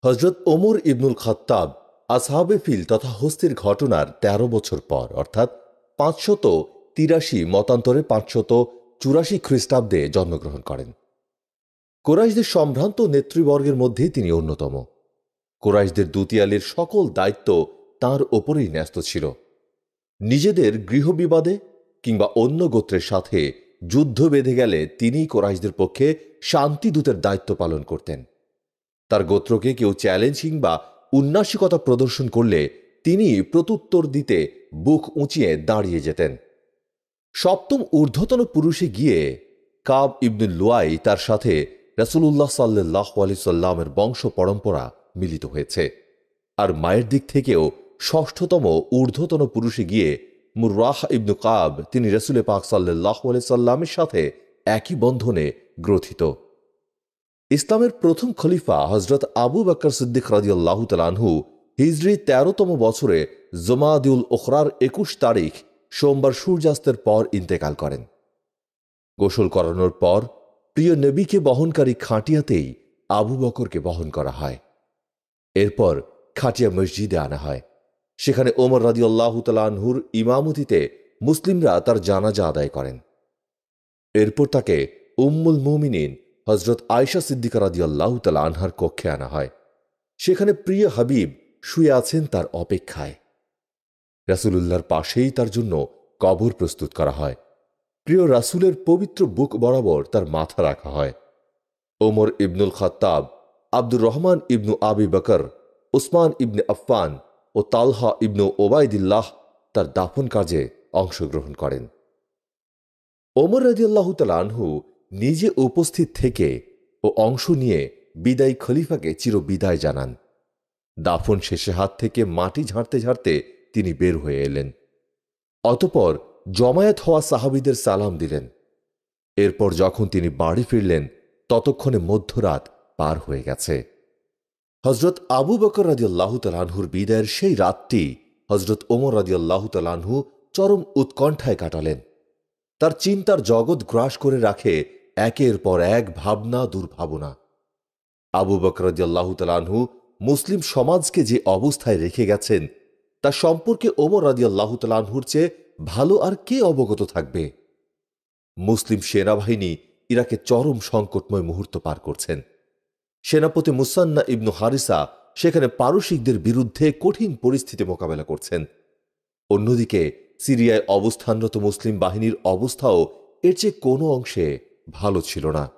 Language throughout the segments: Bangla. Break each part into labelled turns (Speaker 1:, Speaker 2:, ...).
Speaker 1: হজরত ওমর ইবনুল খাত্তাব আসহাবে ফিল তথা হস্তির ঘটনার ১৩ বছর পর অর্থাৎ ৫৮৩ মতান্তরে ৫৮৪ খ্রিস্টাব্দে জন্মগ্রহণ করেন। কুরাইশদের সম্ভ্রান্ত নেতৃবর্গের মধ্যে তিনি অন্যতম। কুরাইশদের দুতিয়ালির সকল দায়িত্ব তাঁর ওপরেই ন্যস্ত ছিল। নিজেদের গৃহবিবাদে কিংবা অন্য গোত্রের সাথে যুদ্ধ বেঁধে গেলে তিনি কুরাইশদের পক্ষে শান্তিদূতের দায়িত্ব পালন করতেন। তার গোত্রকে কেউ চ্যালেঞ্জ কিংবা উন্নাসিকতা প্রদর্শন করলে তিনি প্রত্যুত্তর দিতে বুক উঁচিয়ে দাঁড়িয়ে যেতেন। সপ্তম ঊর্ধ্বতন পুরুষে গিয়ে কাব ইবনুল লুয়াই তার সাথে রাসূলুল্লাহ সাল্লাল্লাহু আলাইহি সাল্লামের বংশ পরম্পরা মিলিত হয়েছে। আর মায়ের দিক থেকেও ষষ্ঠতম ঊর্ধ্বতন পুরুষে গিয়ে মুররাহ ইবনু কাব তিনি রাসূল পাক সাল্লাল্লাহু আলাইহি সাল্লামের সাথে একই বন্ধনে গ্রথিত। ইসলামের প্রথম খলিফা হজরত আবু বকর সিদ্দিক রাদিয়াল্লাহু তাআলা আনহু হিজরি ১৩তম বছরে জমাদিউল উখরার ২১ তারিখ সোমবার সূর্যাস্তের পর ইন্তেকাল করেন। গোসল করানোর পর প্রিয় নবীকে বহনকারী খাটিয়াতেই আবু বকরকে বহন করা হয়। এরপর খাটিয়া মসজিদে আনা হয়। সেখানে ওমর রাদিয়াল্লাহু তাআলা আনহুর ইমামতিতে মুসলিমরা তার জানাজা আদায় করেন। এরপর তাকে উম্মুল মুমিনিন হজরত আয়েশা সিদ্দিকা রাদিয়াল্লাহু তাআলা আনহার কক্ষে আনা হয়। সেখানে প্রিয় হাবিব শুয়ে আছেন তার অপেক্ষায়। রাসূলুল্লাহর পাশেই তার জন্য কবর প্রস্তুত করা হয়। প্রিয় রাসূলের পবিত্র বুক বরাবর তার মাথা রাখা হয়। ওমর ইবনুল খাত্তাব, আব্দুর রহমান ইবনু আবি বকর, উসমান ইবনে আফফান ও তালহা ইবনু ওবায়দিল্লাহ তার দাফন কাজে অংশগ্রহণ করেন। ওমর রাদিয়াল্লাহু তাআলা আনহু নিজে উপস্থিত থেকে ও অংশ নিয়ে বিদায়ী খলিফাকে চিরবিদায় জানান। দাফন শেষে হাত থেকে মাটি ঝাড়তে ঝাড়তে তিনি বের হয়ে এলেন। অতঃপর জমায়েত হওয়া সাহাবীদের সালাম দিলেন। এরপর যখন তিনি বাড়ি ফিরলেন ততক্ষণে মধ্যরাত পার হয়ে গেছে। হজরত আবু বকর রাদিয়াল্লাহু তাআলা আনহুর বিদায়ের সেই রাতটি হজরত ওমর রাদিয়াল্লাহু তাআলা আনহু চরম উৎকণ্ঠায় কাটালেন। তার চিন্তার জগৎ গ্রাস করে রাখে একের পর এক ভাবনা দুর্ভাবনা। আবু বকর রাদিয়াল্লাহু তাআলা আনহু মুসলিম সমাজকে যে অবস্থায় রেখে গেছেন তা সম্পর্কে ওমর রাদিয়াল্লাহু তাআলা আনহুর চেয়ে ভালো আর কে অবগত থাকবে। মুসলিম সেনাবাহিনী ইরাকে চরম সংকটময় মুহূর্ত পার করছেন। সেনাপতি মুসান্না ইবনু হারিসা সেখানে পারসিকদের বিরুদ্ধে কঠিন পরিস্থিতি মোকাবেলা করছেন। অন্যদিকে সিরিয়ায় অবস্থানরত মুসলিম বাহিনীর অবস্থাও এর চেয়ে কোনো অংশে ভালো ছিল না।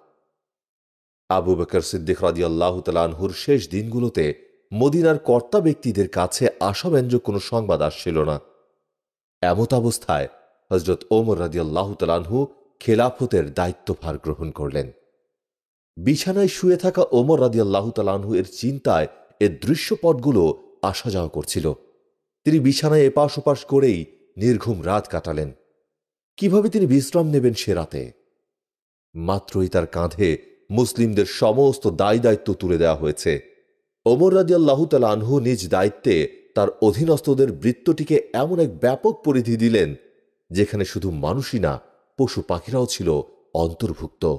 Speaker 1: আবু বকর সিদ্দিক রাদিয়াল্লাহু তাআলা আনহুর শেষ দিনগুলোতে মদিনার কর্তা ব্যক্তিদের কাছে আশাব্যঞ্জক কোনো সংবাদ আসছিল না। এমত অবস্থায় হযরত ওমর রাদিয়াল্লাহু তাআলা আনহু খেলাফতের দায়িত্বভার গ্রহণ করলেন। বিছানায় শুয়ে থাকা ওমর রাদিয়াল্লাহু তাআলা আনহু এর চিন্তায় এর দৃশ্যপটগুলো আসা যাওয়া করছিল। তিনি বিছানায় এপাশ ওপাশ করেই নির্ঘুম রাত কাটালেন। কিভাবে তিনি বিশ্রাম নেবেন সে রাতে? মাত্রই তার কাঁধে মুসলিমদের সমস্ত দায় দায়িত্ব তুলে দেওয়া হয়েছে। ওমর রাদিয়াল্লাহু তাআলা আনহু নিজ দায়িত্বে তার অধীনস্থদের বৃত্তটিকে এমন এক ব্যাপক পরিধি দিলেন যেখানে শুধু মানুষই না পশু পাখিরাও ছিল অন্তর্ভুক্ত।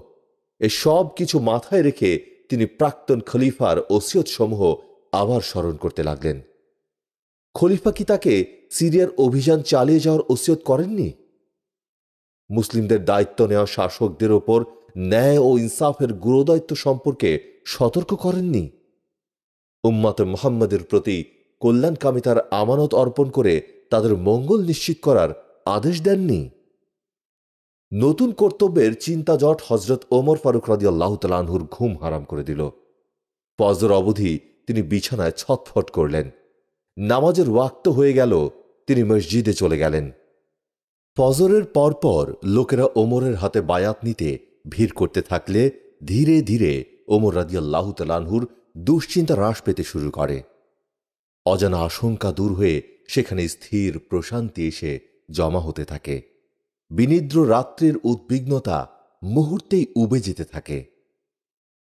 Speaker 1: এ সব কিছু মাথায় রেখে তিনি প্রাক্তন খলিফার ওসিয়ত সমূহ আবার স্মরণ করতে লাগলেন। খলিফা কি তাকে সিরিয়ার অভিযান চালিয়ে যাওয়ার ওসিয়ত করেননি? মুসলিমদের দায়িত্ব নেওয়া শাসকদের ওপর ন্যায় ও ইনসাফের গুরুদায়িত্ব সম্পর্কে সতর্ক করেননি? উম্মতে মুহাম্মাদের প্রতি কল্যাণকামিতার আমানত অর্পণ করে তাদের মঙ্গল নিশ্চিত করার আদেশ দেননি? নতুন কর্তব্যের চিন্তাজট হজরত ওমর ফারুক রাদিয়াল্লাহু তাআলা আনহুর ঘুম হারাম করে দিল। ফজর অবধি তিনি বিছানায় ছটফট করলেন। নামাজের ওয়াক্ত হয়ে গেল, তিনি মসজিদে চলে গেলেন। ফজরের পরপর লোকেরা ওমরের হাতে বায়াত নিতে ভিড় করতে থাকলে ধীরে ধীরে ওমর রাদিয়াল্লাহু তাআলা আনহুর দুশ্চিন্তা হ্রাস পেতে শুরু করে। অজানা আশঙ্কা দূর হয়ে সেখানে স্থির প্রশান্তি এসে জমা হতে থাকে। বিনিদ্র রাত্রির উদ্বিগ্নতা মুহূর্তেই উবে যেতে থাকে।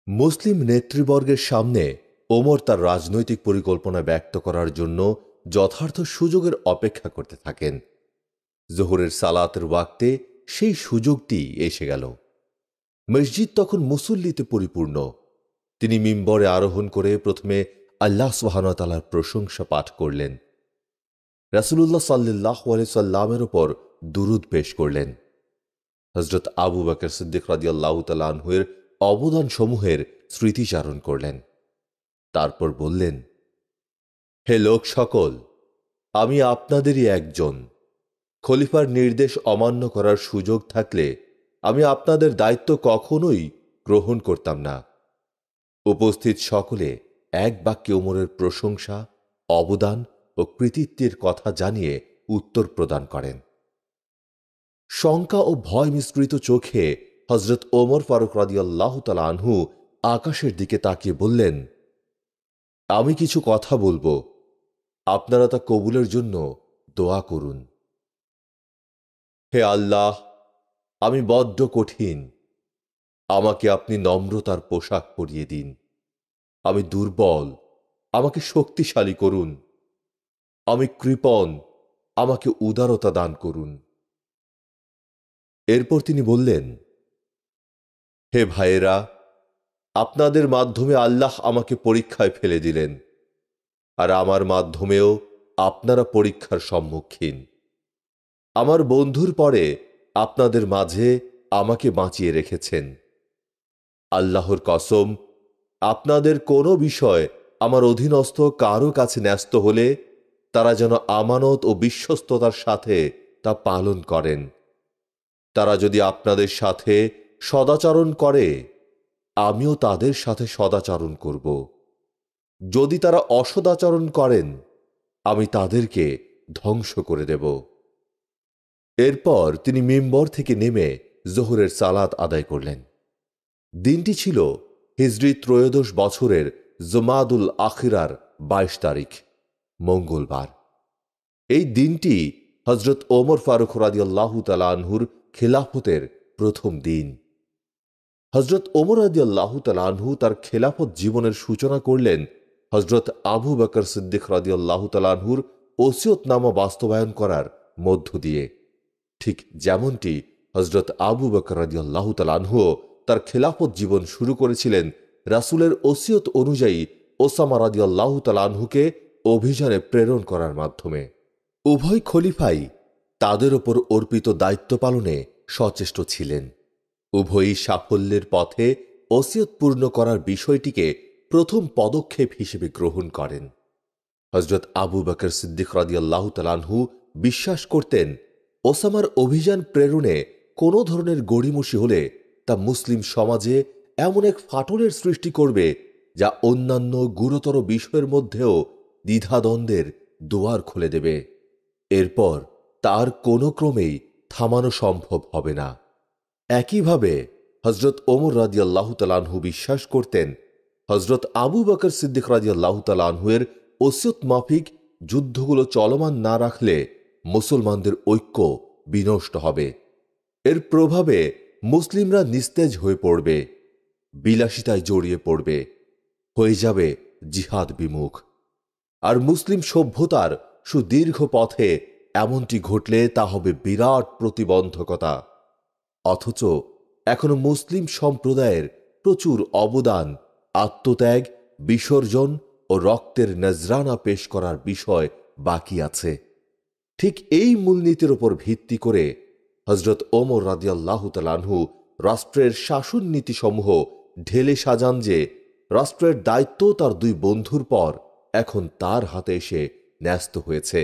Speaker 1: মুসলিম নেতৃবর্গের সামনে ওমর তার রাজনৈতিক পরিকল্পনা ব্যক্ত করার জন্য যথার্থ সুযোগের অপেক্ষা করতে থাকেন। জোহরের সালাতের ওয়াক্তে সেই সুযোগটি এসে গেল। মসজিদ তখন মুসল্লিতে পরিপূর্ণ। তিনি মিম্বরে আরোহণ করে প্রথমে আল্লাহ সুবহানাহু ওয়া তাআলার প্রশংসা পাঠ করলেন। রাসূলুল্লাহ সাল্লাল্লাহু আলাইহি সাল্লামের উপর দুরূদ পেশ করলেন। হযরত আবু বকর সিদ্দিক রাদিয়াল্লাহু তাআলা আনহুর অবদানসমূহের স্মৃতিচারণ করলেন। তারপর বললেন, হে লোক সকল, আমি আপনাদেরই একজন। খলিফার নির্দেশ অমান্য করার সুযোগ থাকলে আমি আপনাদের দায়িত্ব কখনোই গ্রহণ করতাম না। উপস্থিত সকলে এক বাক্যে ওমরের প্রশংসা, অবদান ও কৃতিত্বের কথা জানিয়ে উত্তর প্রদান করেন। শঙ্কা ও ভয় মিশ্রিত চোখে হযরত ওমর ফারুক রাদিয়াল্লাহু তাআলা আনহু আকাশের দিকে তাকিয়ে বললেন, আমি কিছু কথা বলবো, আপনারা তা কবুলের জন্য দোয়া করুন। হে আল্লাহ, আমি বড্ড কঠিন, আমাকে আপনি নম্রতার পোশাক পরিয়ে দিন। আমি দুর্বল, আমাকে শক্তিশালী করুন। আমি কৃপণ, আমাকে উদারতা দান করুন। এরপর তিনি বললেন, হে ভাইয়েরা, আপনাদের মাধ্যমে আল্লাহ আমাকে পরীক্ষায় ফেলে দিলেন, আর আমার মাধ্যমেও আপনারা পরীক্ষার সম্মুখীন। আমার বন্ধুর পরে আপনাদের মাঝে আমাকে বাঁচিয়ে রেখেছেন। আল্লাহর কসম, আপনাদের কোনো বিষয় আমার অধীনস্থ কারো কাছে ন্যস্ত হলে তারা যেন আমানত ও বিশ্বস্ততার সাথে তা পালন করেন। তারা যদি আপনাদের সাথে সদাচরণ করে, আমিও তাদের সাথে সদাচরণ করব। যদি তারা অসদাচরণ করেন, আমি তাদেরকে ধ্বংস করে দেব। এরপর তিনি মিম্বর থেকে নেমে জোহরের সালাত আদায় করলেন। দিনটি ছিল হিজরি ত্রয়োদশ বছরের জুমাদুল আখিরার 22 তারিখ, মঙ্গলবার। এই দিনটি হযরত ওমর ফারুক রাদিয়াল্লাহু তাআলা আনহুর খেলাফতের প্রথম দিন। হযরত ওমর রাদিয়াল্লাহু তাআলা আনহু তার খেলাফত জীবনের সূচনা করলেন হযরত আবু বকর সিদ্দিক রাদিয়াল্লাহু তাআলা আনহুর ওসিয়তনামা বাস্তবায়ন করার মধ্য দিয়ে। ঠিক যেমনটি হযরত আবু বকর রাদিয়াল্লাহু তাআলা আনহু তার খেলাফত জীবন শুরু করেছিলেন রাসূলের ওসিয়ত অনুযায়ী ওসামা রাদিয়াল্লাহু তাআলা আনহুকে অভিযানে প্রেরণ করার মাধ্যমে। উভয় খলিফাই তাদের ওপর অর্পিত দায়িত্ব পালনে সচেষ্ট ছিলেন। উভয়ই সাফল্যের পথে ওসিয়ত পূর্ণ করার বিষয়টিকে প্রথম পদক্ষেপ হিসেবে গ্রহণ করেন। হযরত আবু বকর সিদ্দিক রাদিয়াল্লাহু তাআলা আনহু বিশ্বাস করতেন, ওসামার অভিযান প্রেরণে কোনো ধরনের গড়িমসি হলে তা মুসলিম সমাজে এমন এক ফাটলের সৃষ্টি করবে যা অন্যান্য গুরুতর বিষয়ের মধ্যেও দ্বিধাদ্বন্দ্বের দুয়ার খুলে দেবে। এরপর তার কোনো ক্রমেই থামানো সম্ভব হবে না। একইভাবে হযরত ওমর রাদিয়াল্লাহু তাআলা আনহু বিশ্বাস করতেন, হযরত আবু বকর সিদ্দিক রাদিয়াল্লাহু তাআলা আনহুর ওসিয়ত মাফিক যুদ্ধগুলো চলমান না রাখলে মুসলমানদের ঐক্য বিনষ্ট হবে। এর প্রভাবে মুসলিমরা নিস্তেজ হয়ে পড়বে, বিলাসিতায় জড়িয়ে পড়বে, হয়ে যাবে জিহাদ বিমুখ। আর মুসলিম সভ্যতার সুদীর্ঘ পথে এমনটি ঘটলে তা হবে বিরাট প্রতিবন্ধকতা। অথচ এখনো মুসলিম সম্প্রদায়ের প্রচুর অবদান, আত্মত্যাগ, বিসর্জন ও রক্তের নজরানা পেশ করার বিষয় বাকি আছে। ঠিক এই মূলনীতির উপর ভিত্তি করে হযরত ওমর রাদিয়াল্লাহু তাআলা আনহু রাষ্ট্রের শাসন নীতিসমূহ ঢেলে সাজান যে রাষ্ট্রের দায়িত্ব তার দুই বন্ধুর পর এখন তার হাতে এসে ন্যস্ত হয়েছে।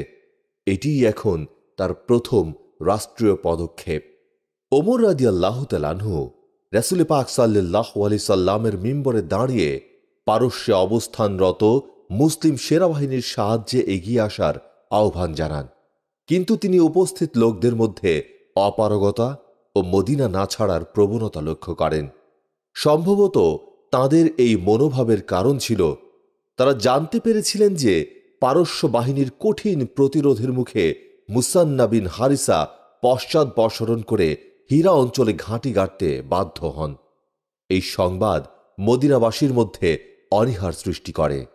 Speaker 1: এটিই এখন তার প্রথম রাষ্ট্রীয় পদক্ষেপ। ওমর রাদিয়াল্লাহু তাআলা আনহু রাসূল পাক সাল্লাল্লাহু আলাইহি সাল্লামের মিম্বরে দাঁড়িয়ে পারস্যে অবস্থানরত মুসলিম সেনাবাহিনীর সাহায্যে এগিয়ে আসার আহ্বান জানান। কিন্তু তিনি উপস্থিত লোকদের মধ্যে অপারগতা ও মদিনা না ছাড়ার প্রবণতা লক্ষ্য করেন। সম্ভবত তাদের এই মনোভাবের কারণ ছিল, তারা জানতে পেরেছিলেন যে পারস্য বাহিনীর কঠিন প্রতিরোধের মুখে মুসান্না বিন হারিসা পশ্চাদপসরণ করে হীরা অঞ্চলে ঘাঁটি গাড়তে বাধ্য হন। এই সংবাদ মদিনাবাসীর মধ্যে অনীহার সৃষ্টি করে।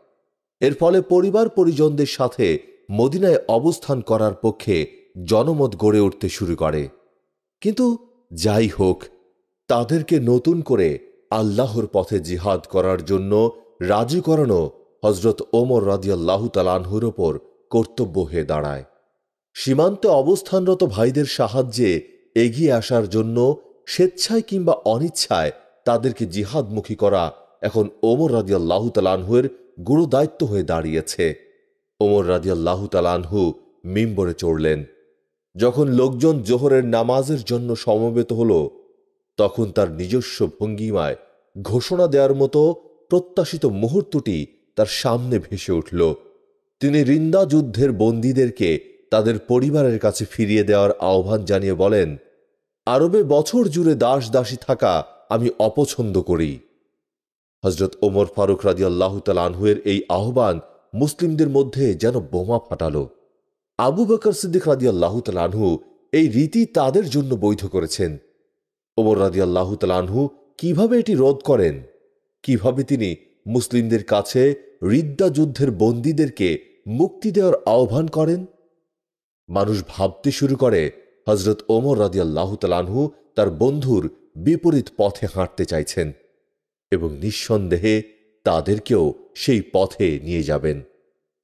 Speaker 1: এর ফলে পরিবার পরিজনদের সাথে মদিনায় অবস্থান করার পক্ষে জনমত গড়ে উঠতে শুরু করে। কিন্তু যাই হোক, তাদেরকে নতুন করে আল্লাহর পথে জিহাদ করার জন্য রাজি করানো হজরত ওমর রাদিয়াল্লাহু তাআলা আনহুর ওপর কর্তব্য হয়ে দাঁড়ায়। সীমান্তে অবস্থানরত ভাইদের সাহায্যে এগিয়ে আসার জন্য স্বেচ্ছায় কিংবা অনিচ্ছায় তাদেরকে জিহাদমুখী করা এখন ওমর রাদিয়াল্লাহু তাআলা আনহুর গুরু দায়িত্ব হয়ে দাঁড়িয়েছে। ওমর রাদিয়াল্লাহু তাআলা আনহু মিম্বরে চড়লেন। যখন লোকজন জোহরের নামাজের জন্য সমবেত হল, তখন তার নিজস্ব ভঙ্গিমায় ঘোষণা দেওয়ার মতো প্রত্যাশিত মুহূর্তটি তার সামনে ভেসে উঠল। তিনি রিন্দা যুদ্ধের বন্দীদেরকে তাদের পরিবারের কাছে ফিরিয়ে দেওয়ার আহ্বান জানিয়ে বলেন, আরবে বছর জুড়ে দাস দাসী থাকা আমি অপছন্দ করি। হজরত ওমর ফারুক রাদিয়াল্লাহু তাআলা আনহুর এই আহ্বান মুসলিমদের মধ্যে যেন বোমা ফাটালো। আবু বকর সিদ্দিক রাদিয়াল্লাহু তাআলা আনহু এই রীতি তাদের জন্য বৈধ করেছেন। ওমর রাদিয়াল্লাহু তাআলা আনহু কিভাবে এটি রোধ করেন? কিভাবে তিনি মুসলিমদের কাছে রিদ্দা যুদ্ধের বন্দীদেরকে মুক্তি দেওয়ার আহ্বান করেন? মানুষ ভাবতে শুরু করে হজরত ওমর রাদিয়াল্লাহু তাআলা আনহু তার বন্ধুর বিপরীত পথে হাঁটতে চাইছেন এবং নিঃসন্দেহে তাদেরকেও সেই পথে নিয়ে যাবেন।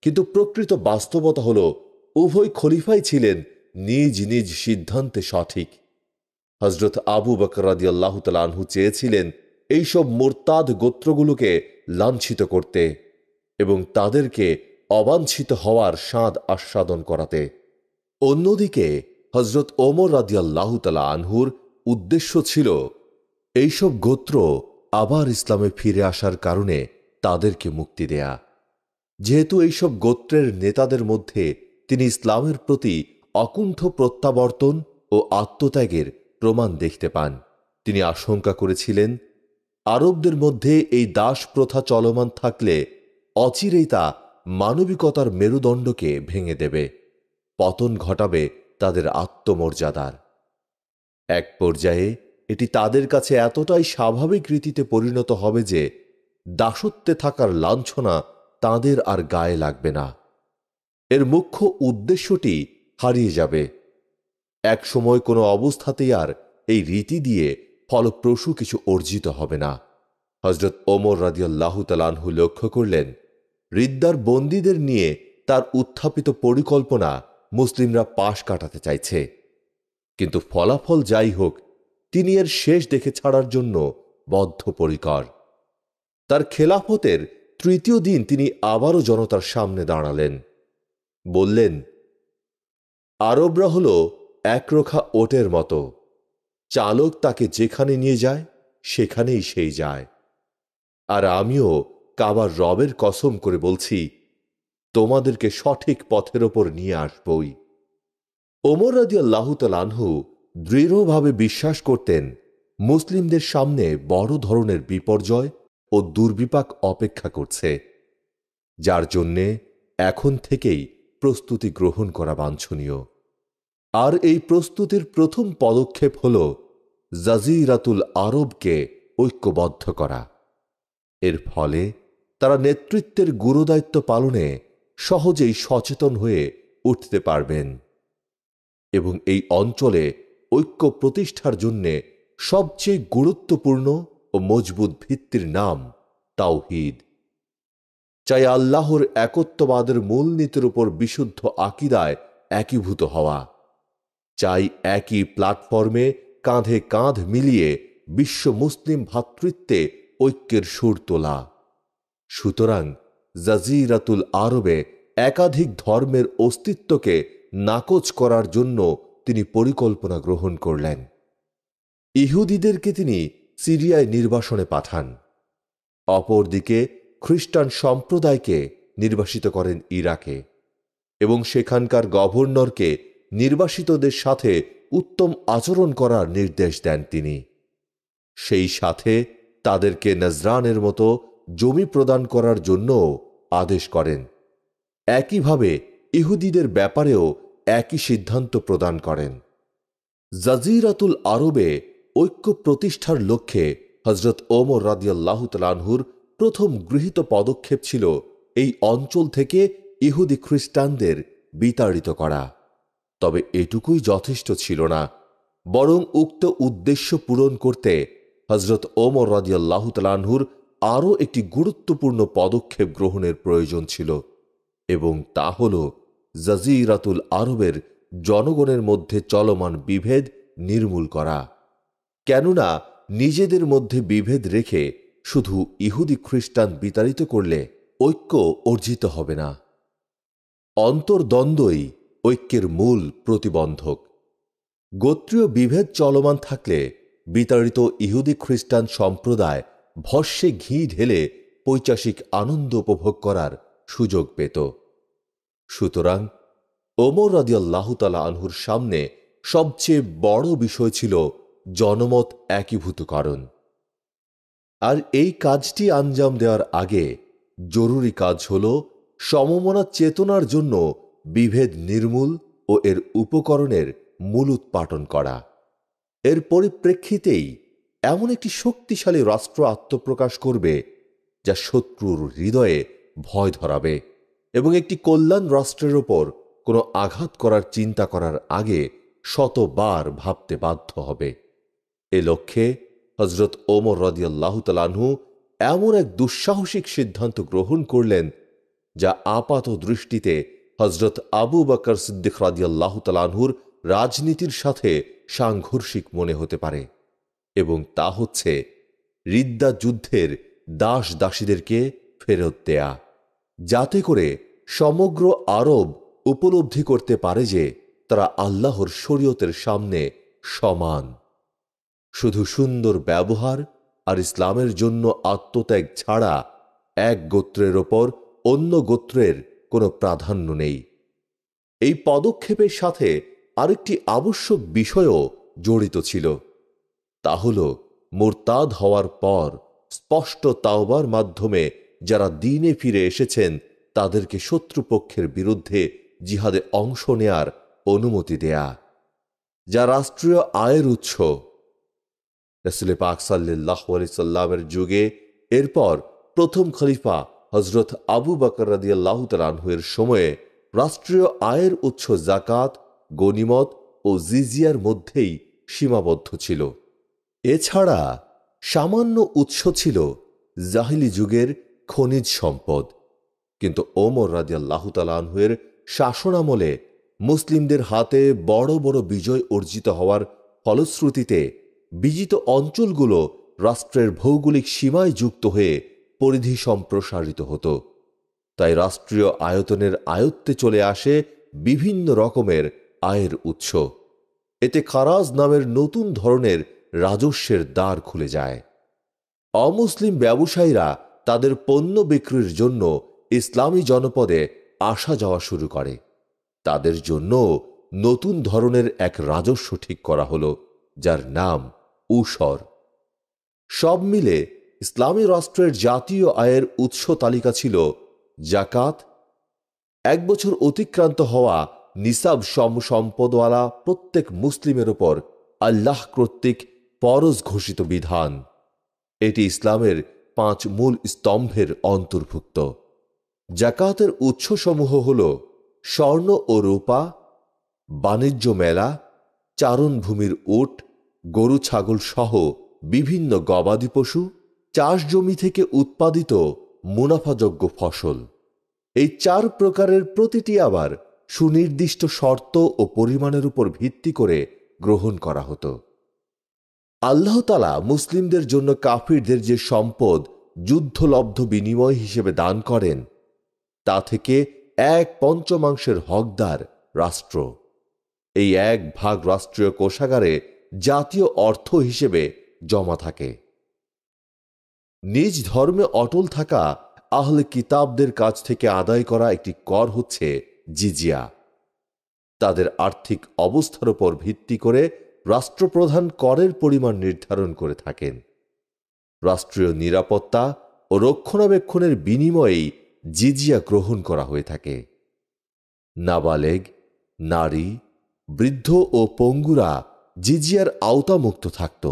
Speaker 1: কিন্তু প্রকৃত বাস্তবতা হল, উভয় খলিফাই ছিলেন নিজ নিজ সিদ্ধান্তে সঠিক। হজরত আবু বকর রাদিয়াল্লাহু তাআলা আনহু চেয়েছিলেন এইসব মুরতাদ গোত্রগুলোকে লাঞ্ছিত করতে এবং তাদেরকে অবাঞ্ছিত হওয়ার স্বাদ আস্বাদন করাতে। অন্যদিকে হজরত ওমর রাদিয়াল্লাহু তাআলা আনহুর উদ্দেশ্য ছিল এইসব গোত্র আবার ইসলামে ফিরে আসার কারণে তাদেরকে মুক্তি দেয়া। যেহেতু এইসব গোত্রের নেতাদের মধ্যে তিনি ইসলামের প্রতি অকুণ্ঠ প্রত্যাবর্তন ও আত্মত্যাগের প্রমাণ দেখতে পান, তিনি আশঙ্কা করেছিলেন আরবদের মধ্যে এই দাস প্রথা চলমান থাকলে অচিরেই তা মানবিকতার মেরুদণ্ডকে ভেঙে দেবে, পতন ঘটাবে তাদের আত্মমর্যাদার। এক পর্যায়ে এটি তাদের কাছে এতটাই স্বাভাবিক রীতিতে পরিণত হবে যে দাসত্বে থাকার লাঞ্ছনা তাদের আর গায়ে লাগবে না। এর মুখ্য উদ্দেশ্যটি হারিয়ে যাবে। এক সময় কোনো অবস্থাতেই আর এই রীতি দিয়ে ফলপ্রসূ কিছু অর্জিত হবে না। হজরত ওমর রাদিয়াল্লাহু তাআলা আনহু লক্ষ্য করলেন, রিদ্দার বন্দীদের নিয়ে তার উত্থাপিত পরিকল্পনা মুসলিমরা পাশ কাটাতে চাইছে, কিন্তু ফলাফল যাই হোক, তিনি এর শেষ দেখে ছাড়ার জন্য বদ্ধপরিকর। তার খেলাফতের তৃতীয় দিন তিনি আবারও জনতার সামনে দাঁড়ালেন। বললেন, আরবরা হল একরোখা ওটের মতো, চালক তাকে যেখানে নিয়ে যায় সেখানেই সেই যায়। আর আমিও কাবার রবের কসম করে বলছি, তোমাদেরকে সঠিক পথের ওপর নিয়ে আসবই। ওমর রাদিয়াল্লাহু তাআলা আনহু দৃঢ়ভাবে বিশ্বাস করতেন মুসলিমদের সামনে বড় ধরনের বিপর্যয় ও দুর্বিপাক অপেক্ষা করছে, যার জন্যে এখন থেকেই প্রস্তুতি গ্রহণ করা বাঞ্ছনীয়। আর এই প্রস্তুতির প্রথম পদক্ষেপ হল জাজিরাতুল আরবকে ঐক্যবদ্ধ করা। এর ফলে তারা নেতৃত্বের গুরুদায়িত্ব পালনে সহজেই সচেতন হয়ে উঠতে পারবেন এবং এই অঞ্চলে ঐক্য প্রতিষ্ঠার জন্যে সবচেয়ে গুরুত্বপূর্ণ ও মজবুত ভিত্তির নাম তাওহীদ। চাই আল্লাহর একত্ববাদের মূলনীতির উপর বিশুদ্ধ আকীদায় একীভূত হওয়া, চাই একই প্ল্যাটফর্মে কাঁধে কাঁধ মিলিয়ে বিশ্ব মুসলিম ভ্রাতৃত্বে ঐক্যের সুর তোলা। সুতরাং জাজিরাতুল আরবে একাধিক ধর্মের অস্তিত্বকে নাকচ করার জন্য তিনি পরিকল্পনা গ্রহণ করলেন। ইহুদিদেরকে তিনি সিরিয়ায় নির্বাসনে পাঠান, অপরদিকে খ্রিস্টান সম্প্রদায়কে নির্বাসিত করেন ইরাকে এবং সেখানকার গভর্নরকে নির্বাসিতদের সাথে উত্তম আচরণ করার নির্দেশ দেন তিনি। সেই সাথে তাদেরকে নজরানের মতো জমি প্রদান করার জন্য আদেশ করেন। একইভাবে ইহুদিদের ব্যাপারেও একই সিদ্ধান্ত প্রদান করেন। জাজিরাতুল আরবে ঐক্য প্রতিষ্ঠার লক্ষ্যে হজরত ওমর রাদিয়াল্লাহু তাআলা আনহুর প্রথম গৃহীত পদক্ষেপ ছিল এই অঞ্চল থেকে ইহুদি খ্রিস্টানদের বিতাড়িত করা। তবে এটুকুই যথেষ্ট ছিল না, বরং উক্ত উদ্দেশ্য পূরণ করতে হযরত ওমর রাদিয়াল্লাহু তাআলা আনহুর আরও একটি গুরুত্বপূর্ণ পদক্ষেপ গ্রহণের প্রয়োজন ছিল, এবং তা হল জাজিরাতুল আরবের জনগণের মধ্যে চলমান বিভেদ নির্মূল করা। কেননা নিজেদের মধ্যে বিভেদ রেখে শুধু ইহুদি খ্রিস্টান বিতাড়িত করলে ঐক্য অর্জিত হবে না। অন্তর্দ্বন্দ্বই ঐক্যের মূল প্রতিবন্ধক। গোত্রীয় বিভেদ চলমান থাকলে বিতাড়িত ইহুদি খ্রিস্টান সম্প্রদায় ভস্যে ঘি ঢেলে পৈশাসিক আনন্দ উপভোগ করার সুযোগ পেত। সুতরাং ওমর রাদিয়াল্লাহু তাআলা আনহুর সামনে সবচেয়ে বড় বিষয় ছিল জনমত একীভূতকরণ। আর এই কাজটি আঞ্জাম দেওয়ার আগে জরুরি কাজ হল সমমনা চেতনার জন্য বিভেদ নির্মূল ও এর উপকরণের মূলোৎপাটন করা। এর পরিপ্রেক্ষিতেই এমন একটি শক্তিশালী রাষ্ট্র আত্মপ্রকাশ করবে যা শত্রুর হৃদয়ে ভয় ধরাবে এবং একটি কল্যাণ রাষ্ট্রের ওপর কোনো আঘাত করার চিন্তা করার আগে শতবার ভাবতে বাধ্য হবে। এ লক্ষ্যে হযরত ওমর রাদিয়াল্লাহু তাআলা আনহু এমন এক দুঃসাহসিক সিদ্ধান্ত গ্রহণ করলেন যা আপাত দৃষ্টিতে হযরত আবু বকর সিদ্দিক রাদিয়াল্লাহু তাআলা আনহুর রাজনীতির সাথে সাংঘর্ষিক মনে হতে পারে, এবং তা হচ্ছে রিদ্দা যুদ্ধের দাস দাসীদেরকে ফেরত দেয়া, যাতে করে সমগ্র আরব উপলব্ধি করতে পারে যে তারা আল্লাহর শরীয়তের সামনে সমান। শুধু সুন্দর ব্যবহার আর ইসলামের জন্য আত্মত্যাগ ছাড়া এক গোত্রের ওপর অন্য গোত্রের কোনো প্রাধান্য নেই। এই পদক্ষেপের সাথে আরেকটি আবশ্যক বিষয়ও জড়িত ছিল, তা হল মুরতাদ হওয়ার পর স্পষ্ট তাওবার মাধ্যমে যারা দ্বীনে ফিরে এসেছেন তাদেরকে শত্রুপক্ষের বিরুদ্ধে জিহাদে অংশ নেয়ার অনুমতি দেয়া, যা রাষ্ট্রীয় আয়ের উৎস। রাসূল পাক সাল্লাল্লাহু আলাইহি সাল্লামের যুগে এরপর প্রথম খলিফা হযরত আবু বকর রাদিয়াল্লাহু তাআলা আনহু এর সময়ে রাষ্ট্রীয় আয়ের উৎস যাকাত, গনিমত ও জিজিয়ার মধ্যেই সীমাবদ্ধ ছিল। এছাড়া সামান্য উৎস ছিল জাহিলি যুগের খনিজ সম্পদ। কিন্তু ওমর রাদিয়াল্লাহু তাআলা আনহু এর শাসনামলে মুসলিমদের হাতে বড় বড় বিজয় অর্জিত হওয়ার ফলশ্রুতিতে বিজিত অঞ্চলগুলো রাষ্ট্রের ভৌগোলিক সীমায় যুক্ত হয়ে পরিধি সম্প্রসারিত হতো। তাই রাষ্ট্রীয় আয়তনের আয়ত্তে চলে আসে বিভিন্ন রকমের আয়ের উৎস। এতে খারাজ নামের নতুন ধরনের রাজস্বের দ্বার খুলে যায়। অমুসলিম ব্যবসায়ীরা তাদের পণ্য বিক্রির জন্য ইসলামী জনপদে আসা যাওয়া শুরু করে। তাদের জন্য নতুন ধরনের এক রাজস্ব ঠিক করা হলো, যার নাম উশর। সব মিলে ইসলামী রাষ্ট্রের জাতীয় আয়ের উৎস তালিকা ছিল জাকাত, এক বছর অতিক্রান্ত হওয়া নিসাব সম্পদওয়ালা প্রত্যেক মুসলিমের ওপর আল্লাহ কর্তৃক ফরজ ঘোষিত বিধান। এটি ইসলামের 5 মূল স্তম্ভের অন্তর্ভুক্ত। জাকাতের উৎসসমূহ হল স্বর্ণ ও রূপা, বাণিজ্য মেলা, চারণভূমির উট, গরু ছাগল সহ বিভিন্ন গবাদি পশু, চাষ জমি থেকে উৎপাদিত মুনাফাযোগ্য ফসল। এই 4 প্রকারের প্রতিটি আবার সুনির্দিষ্ট শর্ত ও পরিমাণের উপর ভিত্তি করে গ্রহণ করা হতো। আল্লাহ তাআলা মুসলিমদের জন্য কাফিরদের যে সম্পদ যুদ্ধলব্ধ বিনিময় হিসেবে দান করেন, তা থেকে 1/5 হকদার রাষ্ট্র। এই 1 ভাগ রাষ্ট্রীয় কোষাগারে জাতীয় অর্থ হিসেবে জমা থাকে। নিজ ধর্মে অটল থাকা আহলে কিতাবদের কাছ থেকে আদায় করা একটি কর হচ্ছে জিজিয়া। তাদের আর্থিক অবস্থার উপর ভিত্তি করে রাষ্ট্রপ্রধান করের পরিমাণ নির্ধারণ করে থাকেন। রাষ্ট্রীয় নিরাপত্তা ও রক্ষণাবেক্ষণের বিনিময়েই জিজিয়া গ্রহণ করা হয়ে থাকে। নাবালেগ, নারী, বৃদ্ধ ও পঙ্গুরা জিজিয়ার আওতামুক্ত থাকত।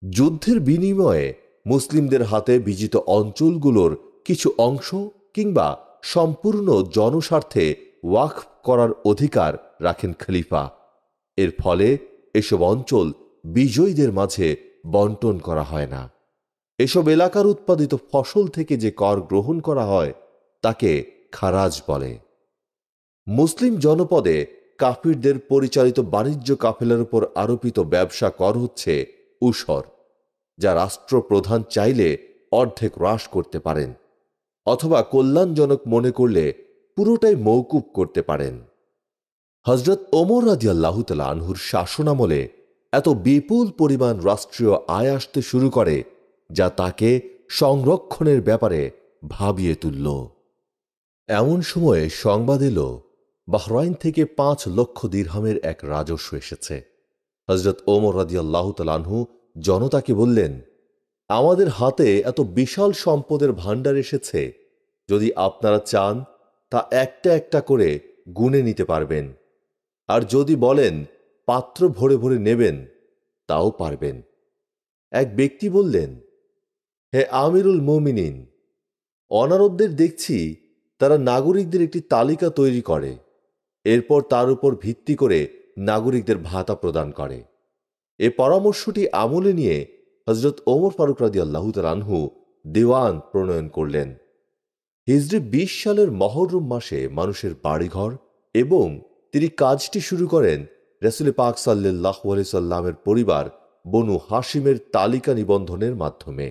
Speaker 1: যুদ্ধের বিনিময়ে মুসলিমদের হাতে বিজিত অঞ্চলগুলোর কিছু অংশ কিংবা সম্পূর্ণ জনস্বার্থে ওয়াকফ করার অধিকার রাখেন খলিফা। এর ফলে এসব অঞ্চল বিজয়ীদের মাঝে বন্টন করা হয় না। এসব এলাকার উৎপাদিত ফসল থেকে যে কর গ্রহণ করা হয় তাকে খারাজ বলে। মুসলিম জনপদে কাফিরদের পরিচালিত বাণিজ্য কাফেলার উপর আরোপিত ব্যবসা কর হচ্ছে উসর, যা রাষ্ট্রপ্রধান চাইলে অর্ধেক হ্রাস করতে পারেন অথবা কল্যাণজনক মনে করলে পুরোটাই মওকুফ করতে পারেন। হযরত ওমর রাদিয়াল্লাহু তাআলা আনহুর শাসনামলে এত বিপুল পরিমাণ রাষ্ট্রীয় আয় আসতে শুরু করে যা তাকে সংরক্ষণের ব্যাপারে ভাবিয়ে তুলল। এমন সময়ে সংবাদ এলো বাহরাইন থেকে 5 লক্ষ দিরহামের এক রাজস্ব এসেছে। হযরত ওমর রাদিয়াল্লাহু তাআলা আনহু জনতাকে বললেন, আমাদের হাতে এত বিশাল সম্পদের ভাণ্ডার এসেছে, যদি আপনারা চান তা একটা একটা করে গুনে নিতে পারবেন, আর যদি বলেন পাত্র ভরে ভরে নেবেন তাও পারবেন। এক ব্যক্তি বললেন, হে আমিরুল মুমিনিন, অনারবদের দেখছি তারা নাগরিকদের একটি তালিকা তৈরি করে, এরপর তার উপর ভিত্তি করে নাগরিকদের ভাতা প্রদান করে। এ পরামর্শটি আমলে নিয়ে হযরত ওমর ফারুক রাদিয়াল্লাহু তাআলা আনহু দেওয়ান প্রণয়ন করলেন। হিজরি 20 সালের মহররম মাসে মানুষের বাড়িঘর এবং তিনি কাজটি শুরু করেন রাসূল পাক সাল্লাল্লাহু আলাইহি সাল্লামের পরিবার বনু হাশিমের তালিকা নিবন্ধনের মাধ্যমে।